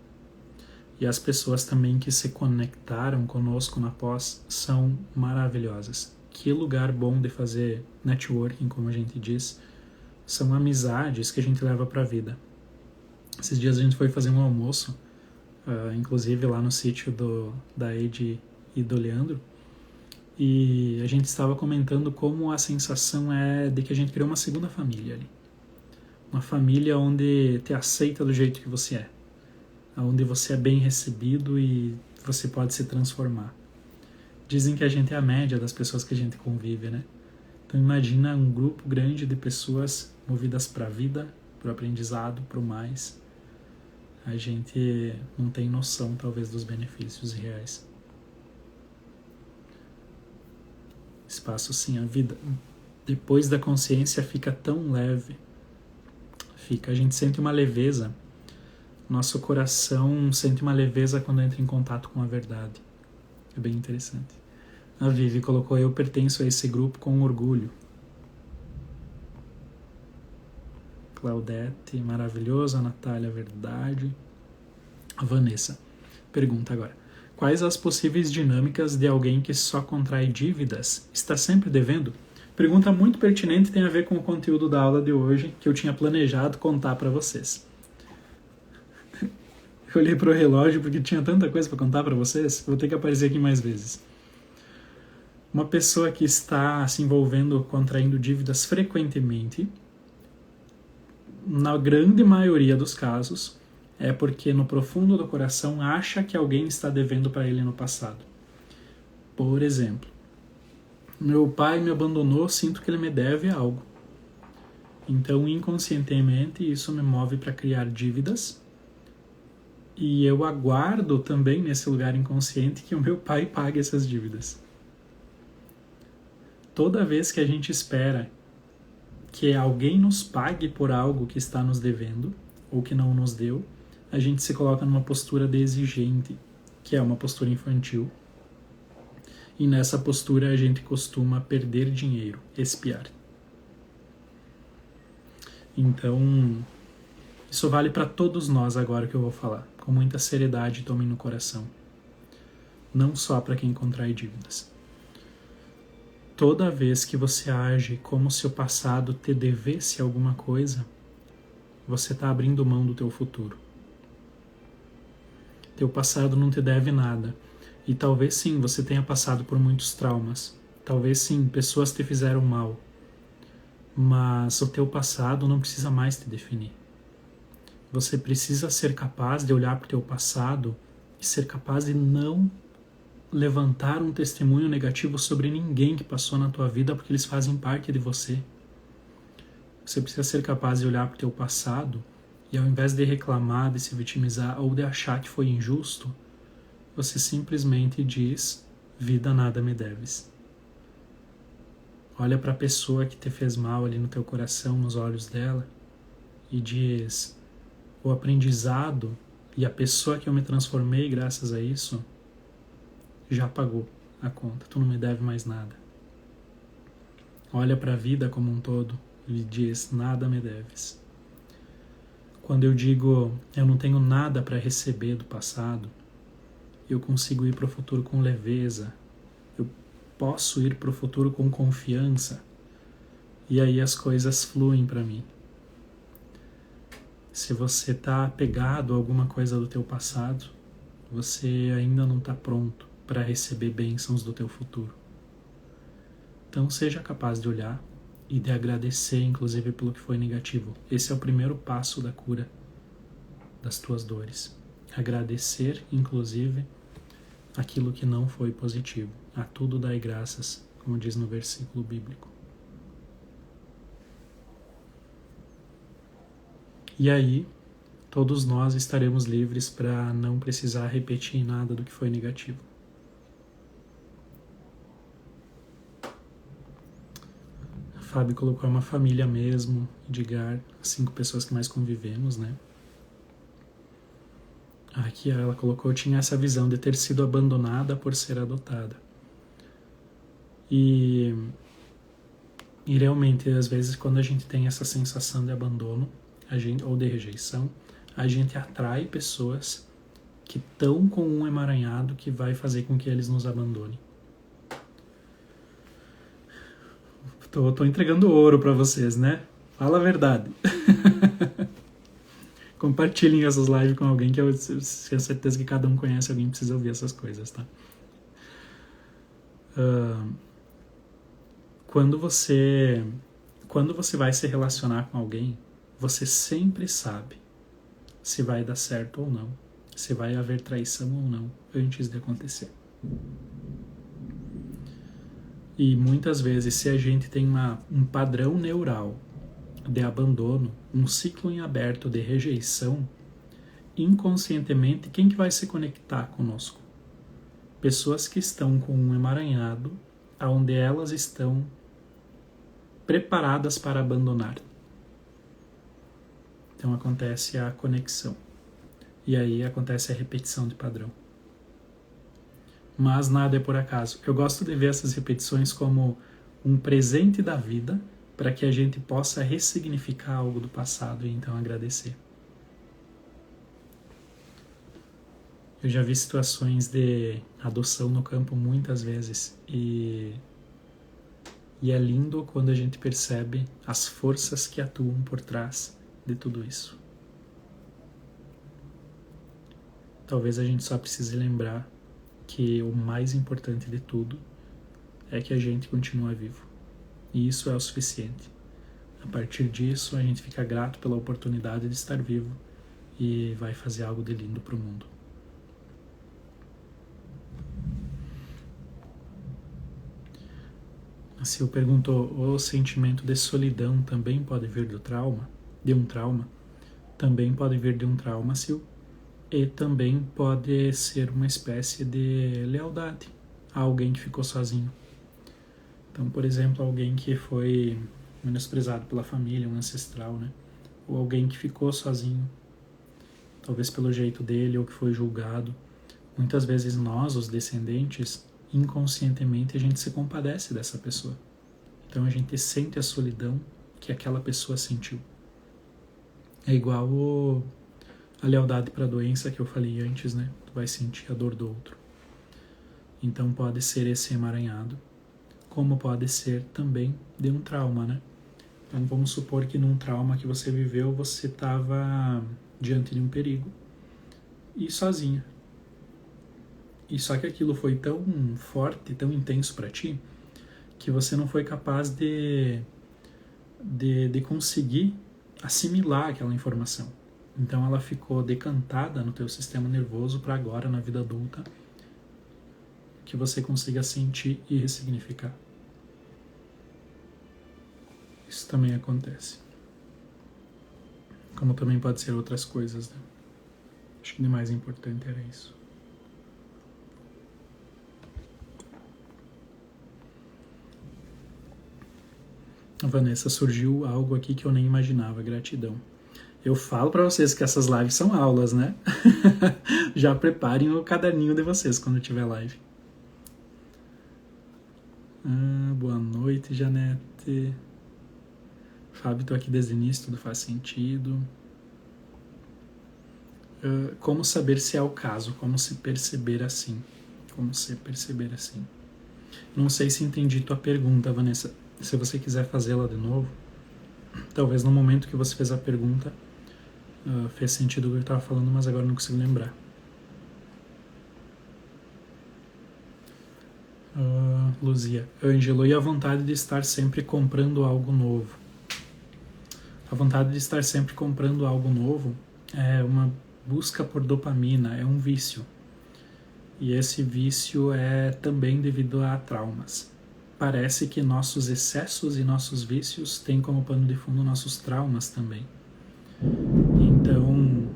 E as pessoas também que se conectaram conosco na pós são maravilhosas. Que lugar bom de fazer networking, como a gente diz. São amizades que a gente leva para a vida. Esses dias a gente foi fazer um almoço, inclusive lá no sítio da Edi e do Leandro, e a gente estava comentando como a sensação é de que a gente criou uma segunda família ali. Uma família onde te aceita do jeito que você é, onde você é bem recebido e você pode se transformar. Dizem que a gente é a média das pessoas que a gente convive, né? Então imagina um grupo grande de pessoas movidas para a vida, para o aprendizado, para o mais. A gente não tem noção, talvez, dos benefícios reais. Espaço, sim, a vida, depois da consciência, fica tão leve. A gente sente uma leveza. Nosso coração sente uma leveza quando entra em contato com a verdade. É bem interessante. A Vivi colocou, eu pertenço a esse grupo com orgulho. Claudete, maravilhoso. A Natália, verdade. A Vanessa pergunta agora. Quais as possíveis dinâmicas de alguém que só contrai dívidas? Está sempre devendo? Pergunta muito pertinente, tem a ver com o conteúdo da aula de hoje, que eu tinha planejado contar para vocês. Eu olhei para o relógio porque tinha tanta coisa para contar para vocês, vou ter que aparecer aqui mais vezes. Uma pessoa que está se envolvendo, contraindo dívidas frequentemente, na grande maioria dos casos, é porque no profundo do coração acha que alguém está devendo para ele no passado. Por exemplo, meu pai me abandonou, sinto que ele me deve algo. Então, inconscientemente, isso me move para criar dívidas. E eu aguardo também, nesse lugar inconsciente, que o meu pai pague essas dívidas. Toda vez que a gente espera que alguém nos pague por algo que está nos devendo, ou que não nos deu, a gente se coloca numa postura de exigente, que é uma postura infantil. E nessa postura a gente costuma perder dinheiro, expiar. Então, isso vale para todos nós agora que eu vou falar. Com muita seriedade, tomem no coração. Não só para quem contrai dívidas. Toda vez que você age como se o passado te devesse alguma coisa, você está abrindo mão do teu futuro. Teu passado não te deve nada. E talvez sim, você tenha passado por muitos traumas. Talvez sim, pessoas te fizeram mal. Mas o teu passado não precisa mais te definir. Você precisa ser capaz de olhar para o teu passado e ser capaz de não levantar um testemunho negativo sobre ninguém que passou na tua vida, porque eles fazem parte de você. Você precisa ser capaz de olhar para o teu passado e, ao invés de reclamar, de se vitimizar ou de achar que foi injusto, você simplesmente diz, vida, nada me deves. Olha para a pessoa que te fez mal ali no teu coração, nos olhos dela, e diz, o aprendizado e a pessoa que eu me transformei graças a isso já pagou a conta, tu não me deve mais nada. Olha para a vida como um todo e diz, nada me deves. Quando eu digo eu não tenho nada para receber do passado, eu consigo ir para o futuro com leveza, eu posso ir para o futuro com confiança, e aí as coisas fluem para mim. Se você está apegado a alguma coisa do teu passado, você ainda não está pronto para receber bênçãos do teu futuro. Então seja capaz de olhar e de agradecer, inclusive, pelo que foi negativo. Esse é o primeiro passo da cura das tuas dores. Agradecer, inclusive, aquilo que não foi positivo. A tudo dai graças, como diz no versículo bíblico. E aí, todos nós estaremos livres para não precisar repetir nada do que foi negativo. A Fábio colocou uma família mesmo, Edgar, 5 pessoas que mais convivemos, né? Aqui ela colocou, tinha essa visão de ter sido abandonada por ser adotada. E realmente, às vezes, quando a gente tem essa sensação de abandono ou de rejeição, a gente atrai pessoas que estão com um emaranhado que vai fazer com que eles nos abandonem. Tô entregando ouro para vocês, né? Fala a verdade. Compartilhem essas lives com alguém que eu tenho certeza que cada um conhece alguém que precisa ouvir essas coisas, tá? Quando você vai se relacionar com alguém, você sempre sabe se vai dar certo ou não, se vai haver traição ou não, antes de acontecer. E muitas vezes, se a gente tem um padrão neural de abandono, um ciclo em aberto de rejeição, inconscientemente, quem que vai se conectar conosco? Pessoas que estão com um emaranhado, onde elas estão preparadas para abandonar. Então acontece a conexão. E aí acontece a repetição de padrão. Mas nada é por acaso. Eu gosto de ver essas repetições como um presente da vida para que a gente possa ressignificar algo do passado e então agradecer. Eu já vi situações de adoção no campo muitas vezes e é lindo quando a gente percebe as forças que atuam por trás de tudo isso. Talvez a gente só precise lembrar que o mais importante de tudo é que a gente continua vivo. E isso é o suficiente. A partir disso, a gente fica grato pela oportunidade de estar vivo e vai fazer algo de lindo para o mundo. A Sil perguntou, o sentimento de solidão também pode vir do trauma? De um trauma? Também pode vir de um trauma, Sil. E também pode ser uma espécie de lealdade a alguém que ficou sozinho. Então, por exemplo, alguém que foi menosprezado pela família, um ancestral, né? Ou alguém que ficou sozinho, talvez pelo jeito dele, ou que foi julgado. Muitas vezes nós, os descendentes, inconscientemente a gente se compadece dessa pessoa. Então a gente sente a solidão que aquela pessoa sentiu. É igual a lealdade para a doença que eu falei antes, né? Tu vai sentir a dor do outro. Então pode ser esse emaranhado, como pode ser também de um trauma, né? Então vamos supor que num trauma que você viveu, você estava diante de um perigo e sozinha. E só que aquilo foi tão forte, tão intenso para ti, que você não foi capaz de conseguir assimilar aquela informação. Então ela ficou decantada no teu sistema nervoso para agora, na vida adulta, que você consiga sentir e ressignificar. Isso também acontece. Como também pode ser outras coisas, né? Acho que o mais importante era isso. Vanessa, surgiu algo aqui que eu nem imaginava, gratidão. Eu falo para vocês que essas lives são aulas, né? Já preparem o caderninho de vocês quando tiver live. Boa noite, Janete. Fábio, tô aqui desde o início, tudo faz sentido. como saber se é o caso, como se perceber assim. Como se perceber assim. Não sei se entendi tua pergunta, Vanessa. Se você quiser fazê-la de novo, talvez no momento que você fez a pergunta fez sentido o que eu estava falando, mas agora não consigo lembrar. Luzia, Ângelo, e a vontade de estar sempre comprando algo novo? A vontade de estar sempre comprando algo novo é uma busca por dopamina, é um vício. E esse vício é também devido a traumas. Parece que nossos excessos e nossos vícios têm como pano de fundo nossos traumas também. Então,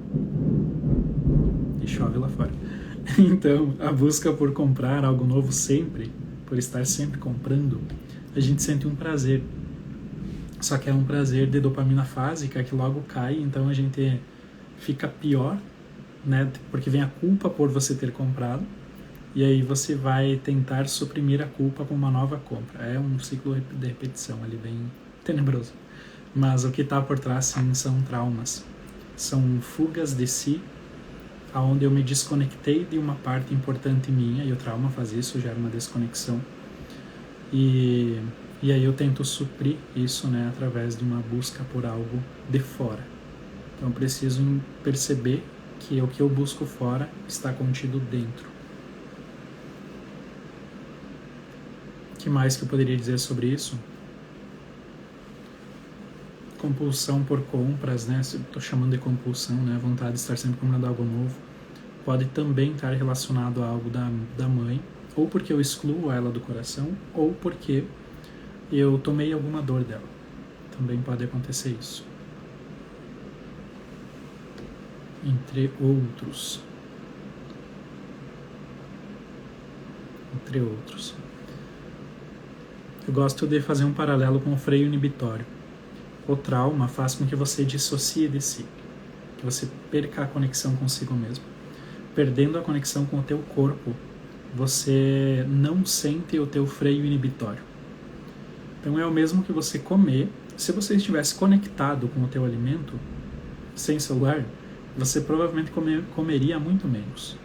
e chove lá fora. Então, a busca por comprar algo novo sempre, por estar sempre comprando, a gente sente um prazer. Só que é um prazer de dopamina fásica que logo cai, então a gente fica pior, né? Porque vem a culpa por você ter comprado, e aí você vai tentar suprimir a culpa com uma nova compra. É um ciclo de repetição ali bem tenebroso. Mas o que está por trás, sim, são traumas. São fugas de si, onde eu me desconectei de uma parte importante minha, e o trauma faz isso, gera uma desconexão. E aí eu tento suprir isso, né, através de uma busca por algo de fora. Então eu preciso perceber que o que eu busco fora está contido dentro. O que mais que eu poderia dizer sobre isso? Compulsão por compras, né? Estou chamando de compulsão, né? Vontade de estar sempre comprando algo novo. Pode também estar relacionado a algo da mãe, ou porque eu excluo ela do coração, ou porque eu tomei alguma dor dela. Também pode acontecer isso. Entre outros. Entre outros. Eu gosto de fazer um paralelo com o freio inibitório. O trauma faz com que você dissocie de si, que você perca a conexão consigo mesmo. Perdendo a conexão com o teu corpo, você não sente o teu freio inibitório. Então é o mesmo que você comer. Se você estivesse conectado com o teu alimento, sem celular, você provavelmente comeria muito menos.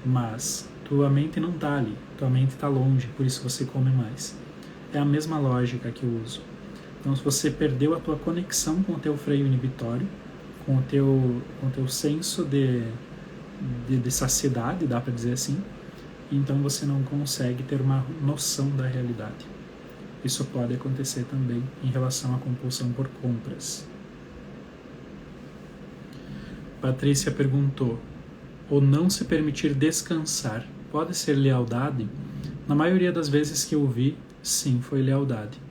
Mas tua mente não está ali, tua mente está longe, por isso você come mais. É a mesma lógica que eu uso. Então, se você perdeu a tua conexão com o teu freio inibitório, com o teu senso de saciedade, dá para dizer assim, então você não consegue ter uma noção da realidade. Isso pode acontecer também em relação à compulsão por compras. Patrícia perguntou: o não se permitir descansar pode ser lealdade? Na maioria das vezes que eu vi, sim, foi lealdade.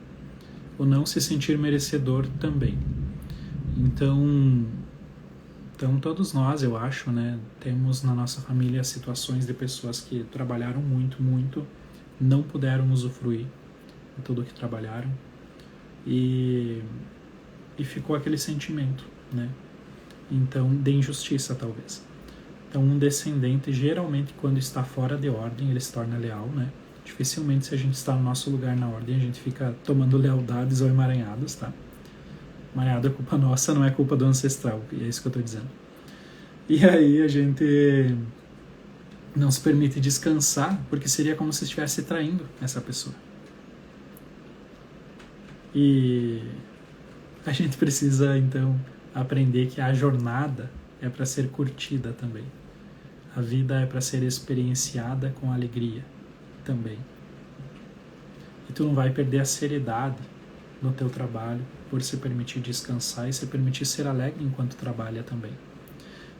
O não se sentir merecedor também. Então todos nós, eu acho, né, temos na nossa família situações de pessoas que trabalharam muito, muito, não puderam usufruir de tudo que trabalharam e ficou aquele sentimento, né? Então, de injustiça, talvez. Então, um descendente, geralmente, quando está fora de ordem, ele se torna leal, né? Dificilmente, se a gente está no nosso lugar na ordem, a gente fica tomando lealdades ou emaranhados, tá? Emaranhado é culpa nossa, não é culpa do ancestral, e é isso que eu estou dizendo. E aí a gente não se permite descansar, porque seria como se estivesse traindo essa pessoa. E a gente precisa, então, aprender que a jornada é para ser curtida também. A vida é para ser experienciada com alegria também. E tu não vai perder a seriedade no teu trabalho por se permitir descansar e se permitir ser alegre enquanto trabalha também.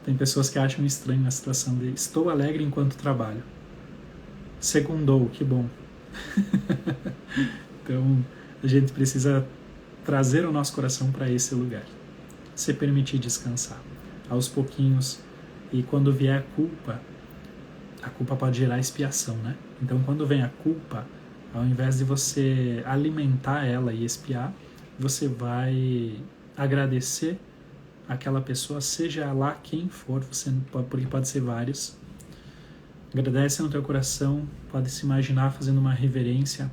Tem pessoas que acham estranho a situação de estou alegre enquanto trabalho. Segundou, que bom. Então, a gente precisa trazer o nosso coração para esse lugar. Se permitir descansar. Aos pouquinhos. E quando vier a culpa pode gerar expiação, né? Então, quando vem a culpa, ao invés de você alimentar ela e expiar, você vai agradecer aquela pessoa, seja lá quem for, porque pode ser vários. Agradece no teu coração, pode se imaginar fazendo uma reverência.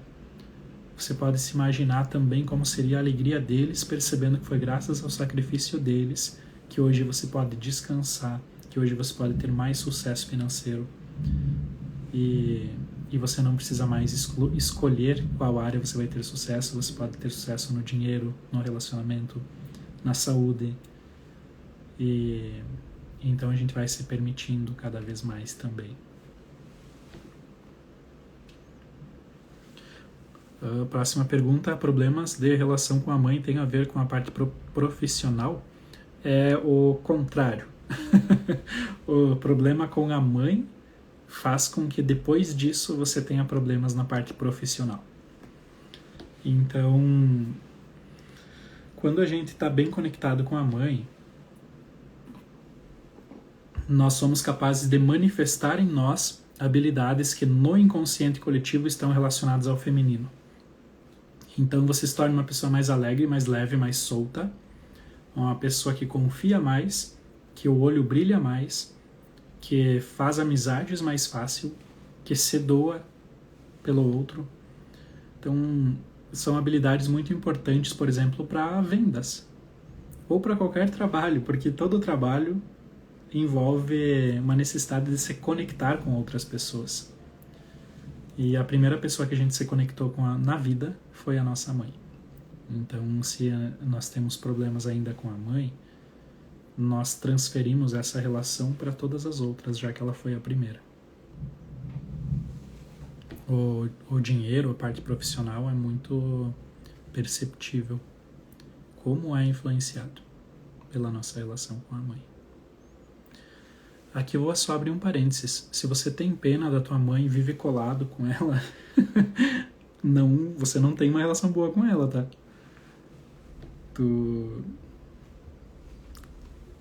Você pode se imaginar também como seria a alegria deles, percebendo que foi graças ao sacrifício deles que hoje você pode descansar que hoje você pode ter mais sucesso financeiro e você não precisa mais escolher qual área você vai ter sucesso. Você pode ter sucesso no dinheiro, no relacionamento, na saúde. E então a gente vai se permitindo cada vez mais também. Próxima pergunta: problemas de relação com a mãe tem a ver com a parte profissional? É o contrário. O problema com a mãe faz com que depois disso você tenha problemas na parte profissional. Então, quando a gente está bem conectado com a mãe, nós somos capazes de manifestar em nós habilidades que no inconsciente coletivo estão relacionadas ao feminino. Então você se torna uma pessoa mais alegre, mais leve, mais solta, uma pessoa que confia mais, que o olho brilha mais, que faz amizades mais fácil, que se doa pelo outro. Então, são habilidades muito importantes, por exemplo, para vendas ou para qualquer trabalho, porque todo trabalho envolve uma necessidade de se conectar com outras pessoas. E a primeira pessoa que a gente se conectou na vida foi a nossa mãe. Então, se nós temos problemas ainda com a mãe, nós transferimos essa relação para todas as outras, já que ela foi a primeira. O dinheiro, a parte profissional, é muito perceptível como é influenciado pela nossa relação com a mãe. Aqui eu vou só abrir um parênteses. Se você tem pena da tua mãe e vive colado com ela, você não tem uma relação boa com ela, tá?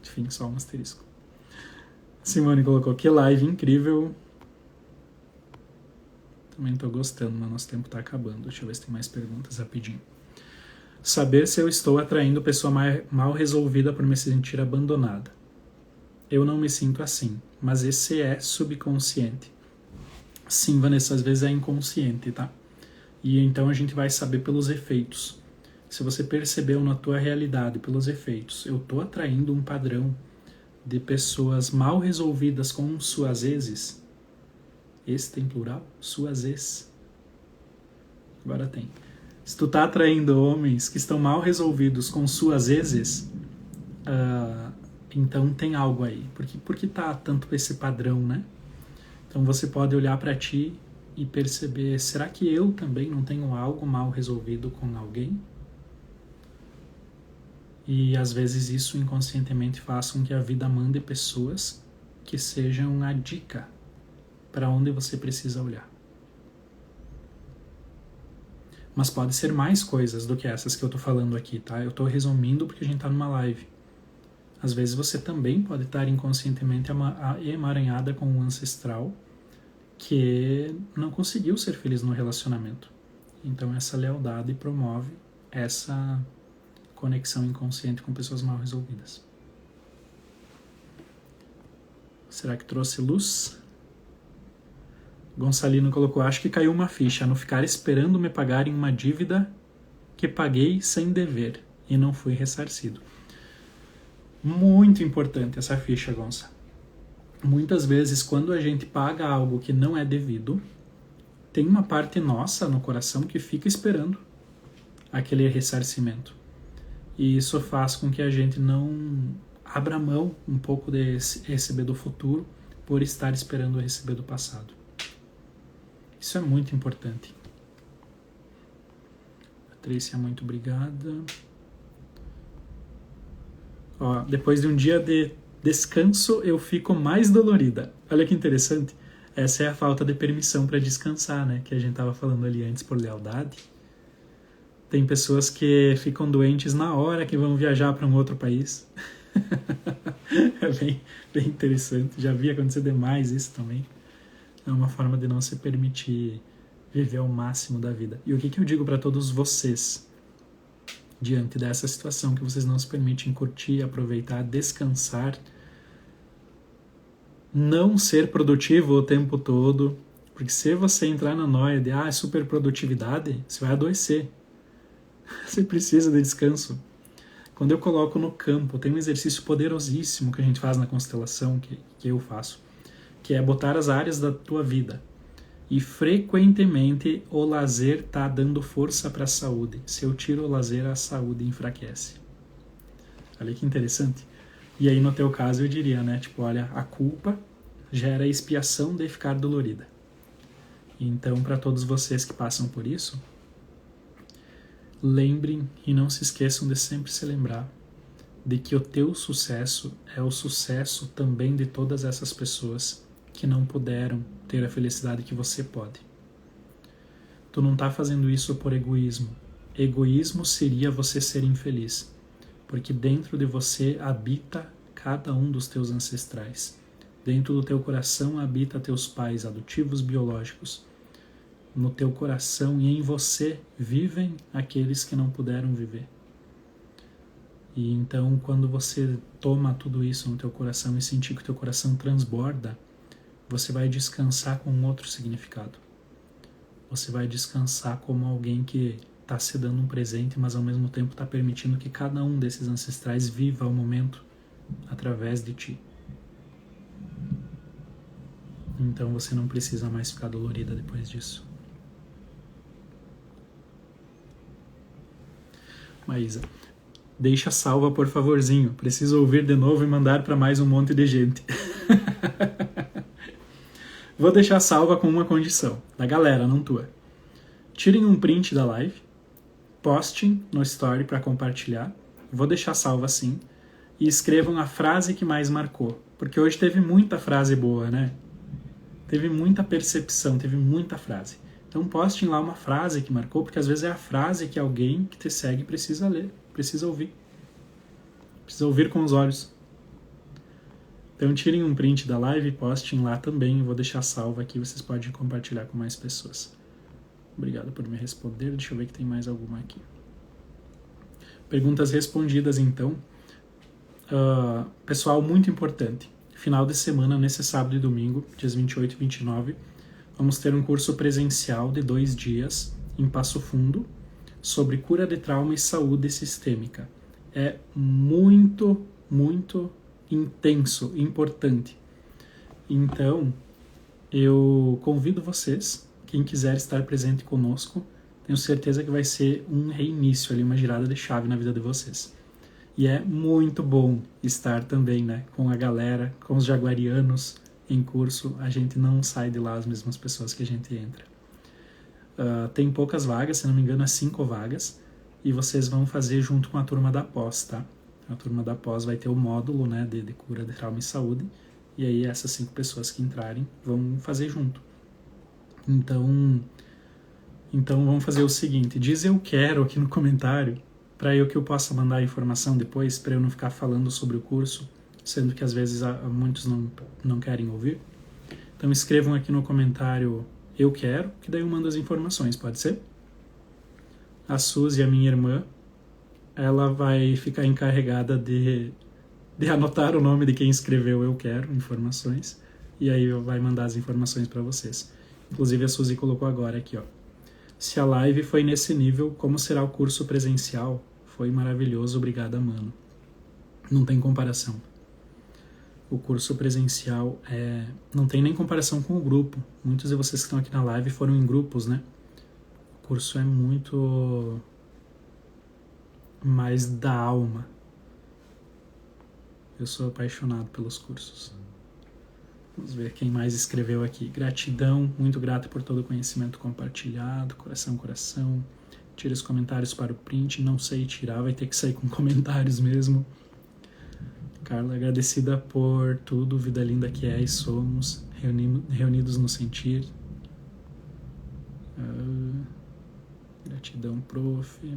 Enfim, só um asterisco. Simone colocou: que live incrível. Também tô gostando, mas nosso tempo tá acabando. Deixa eu ver se tem mais perguntas rapidinho. Saber se eu estou atraindo pessoa mal resolvida por me sentir abandonada. Eu não me sinto assim, mas esse é subconsciente. Sim, Vanessa, às vezes é inconsciente, tá? E então a gente vai saber pelos efeitos. Se você percebeu na tua realidade pelos efeitos, eu tô atraindo um padrão de pessoas mal resolvidas com suas exes. Esse tem plural? Suas ex. Agora tem. Se tu tá atraindo homens que estão mal resolvidos com suas exes, então tem algo aí. Por que tá tanto esse padrão, né? Então você pode olhar para ti e perceber, será que eu também não tenho algo mal resolvido com alguém? E às vezes isso inconscientemente faz com que a vida mande pessoas que sejam a dica para onde você precisa olhar. Mas pode ser mais coisas do que essas que eu tô falando aqui, tá? Eu tô resumindo porque a gente tá numa live. Às vezes você também pode estar inconscientemente emaranhada com um ancestral que não conseguiu ser feliz no relacionamento. Então essa lealdade promove essa conexão inconsciente com pessoas mal resolvidas. Será que trouxe luz? Gonçalino colocou: acho que caiu uma ficha no ficar esperando me pagarem uma dívida que paguei sem dever e não fui ressarcido. Muito importante essa ficha, Gonça. Muitas vezes, quando a gente paga algo que não é devido, tem uma parte nossa no coração que fica esperando aquele ressarcimento. E isso faz com que a gente não abra mão um pouco de receber do futuro por estar esperando receber do passado. Isso é muito importante. Patrícia, muito obrigada. Ó, depois de um dia de descanso, eu fico mais dolorida. Olha que interessante. Essa é a falta de permissão para descansar, né? Que a gente estava falando ali antes por lealdade. Tem pessoas que ficam doentes na hora que vão viajar para um outro país. É bem interessante. Já vi acontecer demais isso também. É uma forma de não se permitir viver ao máximo da vida. E o que eu digo para todos vocês diante dessa situação que vocês não se permitem curtir, aproveitar, descansar, não ser produtivo o tempo todo, porque se você entrar na noia de super produtividade, você vai adoecer. Você precisa de descanso. Quando eu coloco no campo, tem um exercício poderosíssimo que a gente faz na constelação, que eu faço, que é botar as áreas da tua vida. E frequentemente o lazer está dando força para a saúde. Se eu tiro o lazer, a saúde enfraquece. Olha que interessante. E aí no teu caso eu diria, né? Tipo, olha, a culpa gera expiação de ficar dolorida. Então, para todos vocês que passam por isso, lembrem e não se esqueçam de sempre se lembrar de que o teu sucesso é o sucesso também de todas essas pessoas que não puderam ter a felicidade que você pode. Tu não está fazendo isso por egoísmo. Egoísmo seria você ser infeliz, porque dentro de você habita cada um dos teus ancestrais. Dentro do teu coração habita teus pais adotivos biológicos. No teu coração e em você vivem aqueles que não puderam viver. E então, quando você toma tudo isso no teu coração e sentir que o teu coração transborda, você vai descansar com um outro significado. Você vai descansar como alguém que está se dando um presente, mas ao mesmo tempo está permitindo que cada um desses ancestrais viva o momento através de ti. Então você não precisa mais ficar dolorida depois disso. Maísa, deixa salva por favorzinho. Preciso ouvir de novo e mandar para mais um monte de gente. Vou deixar salva com uma condição, da galera, não tua. Tirem um print da live, postem no story para compartilhar. Vou deixar salva assim. E escrevam a frase que mais marcou. Porque hoje teve muita frase boa, né? Teve muita percepção, teve muita frase. Então postem lá uma frase que marcou, porque às vezes é a frase que alguém que te segue precisa ler, precisa ouvir. Precisa ouvir com os olhos. Então tirem um print da live e postem lá também. Eu vou deixar salvo aqui, vocês podem compartilhar com mais pessoas. Obrigado por me responder. Deixa eu ver que tem mais alguma aqui. Perguntas respondidas então. Pessoal, muito importante. Final de semana, nesse sábado e domingo, dias 28 e 29, vamos ter um curso presencial de 2 dias em Passo Fundo sobre cura de trauma e saúde sistêmica. É muito, muito intenso, importante. Então, eu convido vocês, quem quiser estar presente conosco, tenho certeza que vai ser um reinício ali, uma girada de chave na vida de vocês. E é muito bom estar também, né, com a galera, com os jaguarianos em curso. A gente não sai de lá as mesmas pessoas que a gente entra. Tem poucas vagas, se não me engano, 5 vagas. E vocês vão fazer junto com a turma da pós, tá? A turma da pós vai ter o módulo, né, de cura de trauma e saúde. E aí essas 5 pessoas que entrarem vão fazer junto. Então vamos fazer o seguinte. Diz eu quero aqui no comentário, para eu que eu possa mandar a informação depois, para eu não ficar falando sobre o curso, sendo que às vezes muitos não querem ouvir. Então escrevam aqui no comentário eu quero, que daí eu mando as informações, pode ser? A Suzy, a minha irmã, ela vai ficar encarregada de anotar o nome de quem escreveu eu quero, informações, e aí vai mandar as informações para vocês. Inclusive a Suzy colocou agora aqui, ó. Se a live foi nesse nível, como será o curso presencial? Foi maravilhoso, obrigada, mano. Não tem comparação. O curso presencial não tem nem comparação com o grupo. Muitos de vocês que estão aqui na live foram em grupos, né? O curso é muito mais da alma. Eu sou apaixonado pelos cursos. Vamos ver quem mais escreveu aqui. Gratidão, muito grato por todo o conhecimento compartilhado. Coração, coração. Tira os comentários para o print. Não sei tirar, vai ter que sair com comentários mesmo. Carla, agradecida por tudo, vida linda que é e somos, reunidos no sentir. Gratidão, prof.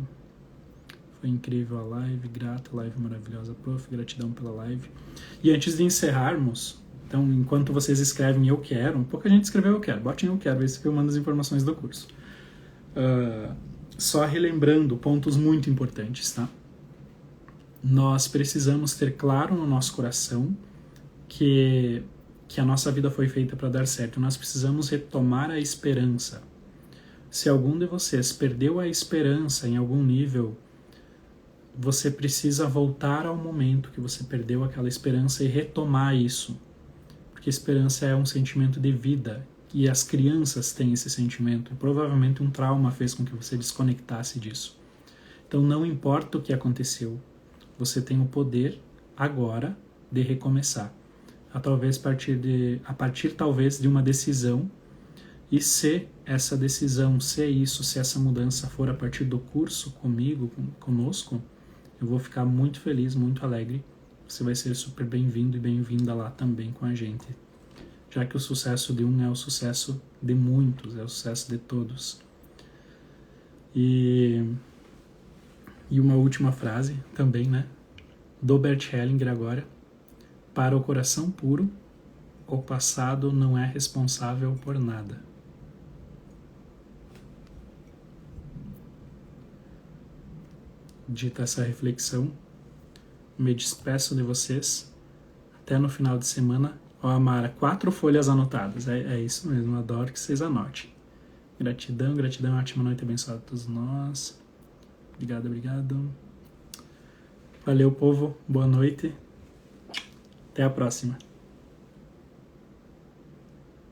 Foi incrível a live, grata, live maravilhosa, prof. Gratidão pela live. E antes de encerrarmos, então, enquanto vocês escrevem eu quero, pouca gente escreveu eu quero, botem eu quero, esse que eu mando as informações do curso. Só relembrando pontos muito importantes, tá? Nós precisamos ter claro no nosso coração que a nossa vida foi feita para dar certo. Nós precisamos retomar a esperança. Se algum de vocês perdeu a esperança em algum nível, você precisa voltar ao momento que você perdeu aquela esperança e retomar isso. Porque esperança é um sentimento de vida, e as crianças têm esse sentimento. Provavelmente um trauma fez com que você desconectasse disso. Então não importa o que aconteceu, você tem o poder agora de recomeçar. A partir talvez de uma decisão, e se essa decisão, se essa mudança for a partir do curso conosco, eu vou ficar muito feliz, muito alegre. Você vai ser super bem-vindo e bem-vinda lá também com a gente. Já que o sucesso de um é o sucesso de muitos, é o sucesso de todos. E uma última frase também, né? Do Bert Hellinger agora. Para o coração puro, o passado não é responsável por nada. Dita essa reflexão, me despeço de vocês. Até no final de semana. Ó, Amara, 4 folhas anotadas. É isso mesmo, adoro que vocês anotem. Gratidão, gratidão, ótima noite abençoada a todos nós. Obrigado, obrigado. Valeu, povo. Boa noite. Até a próxima.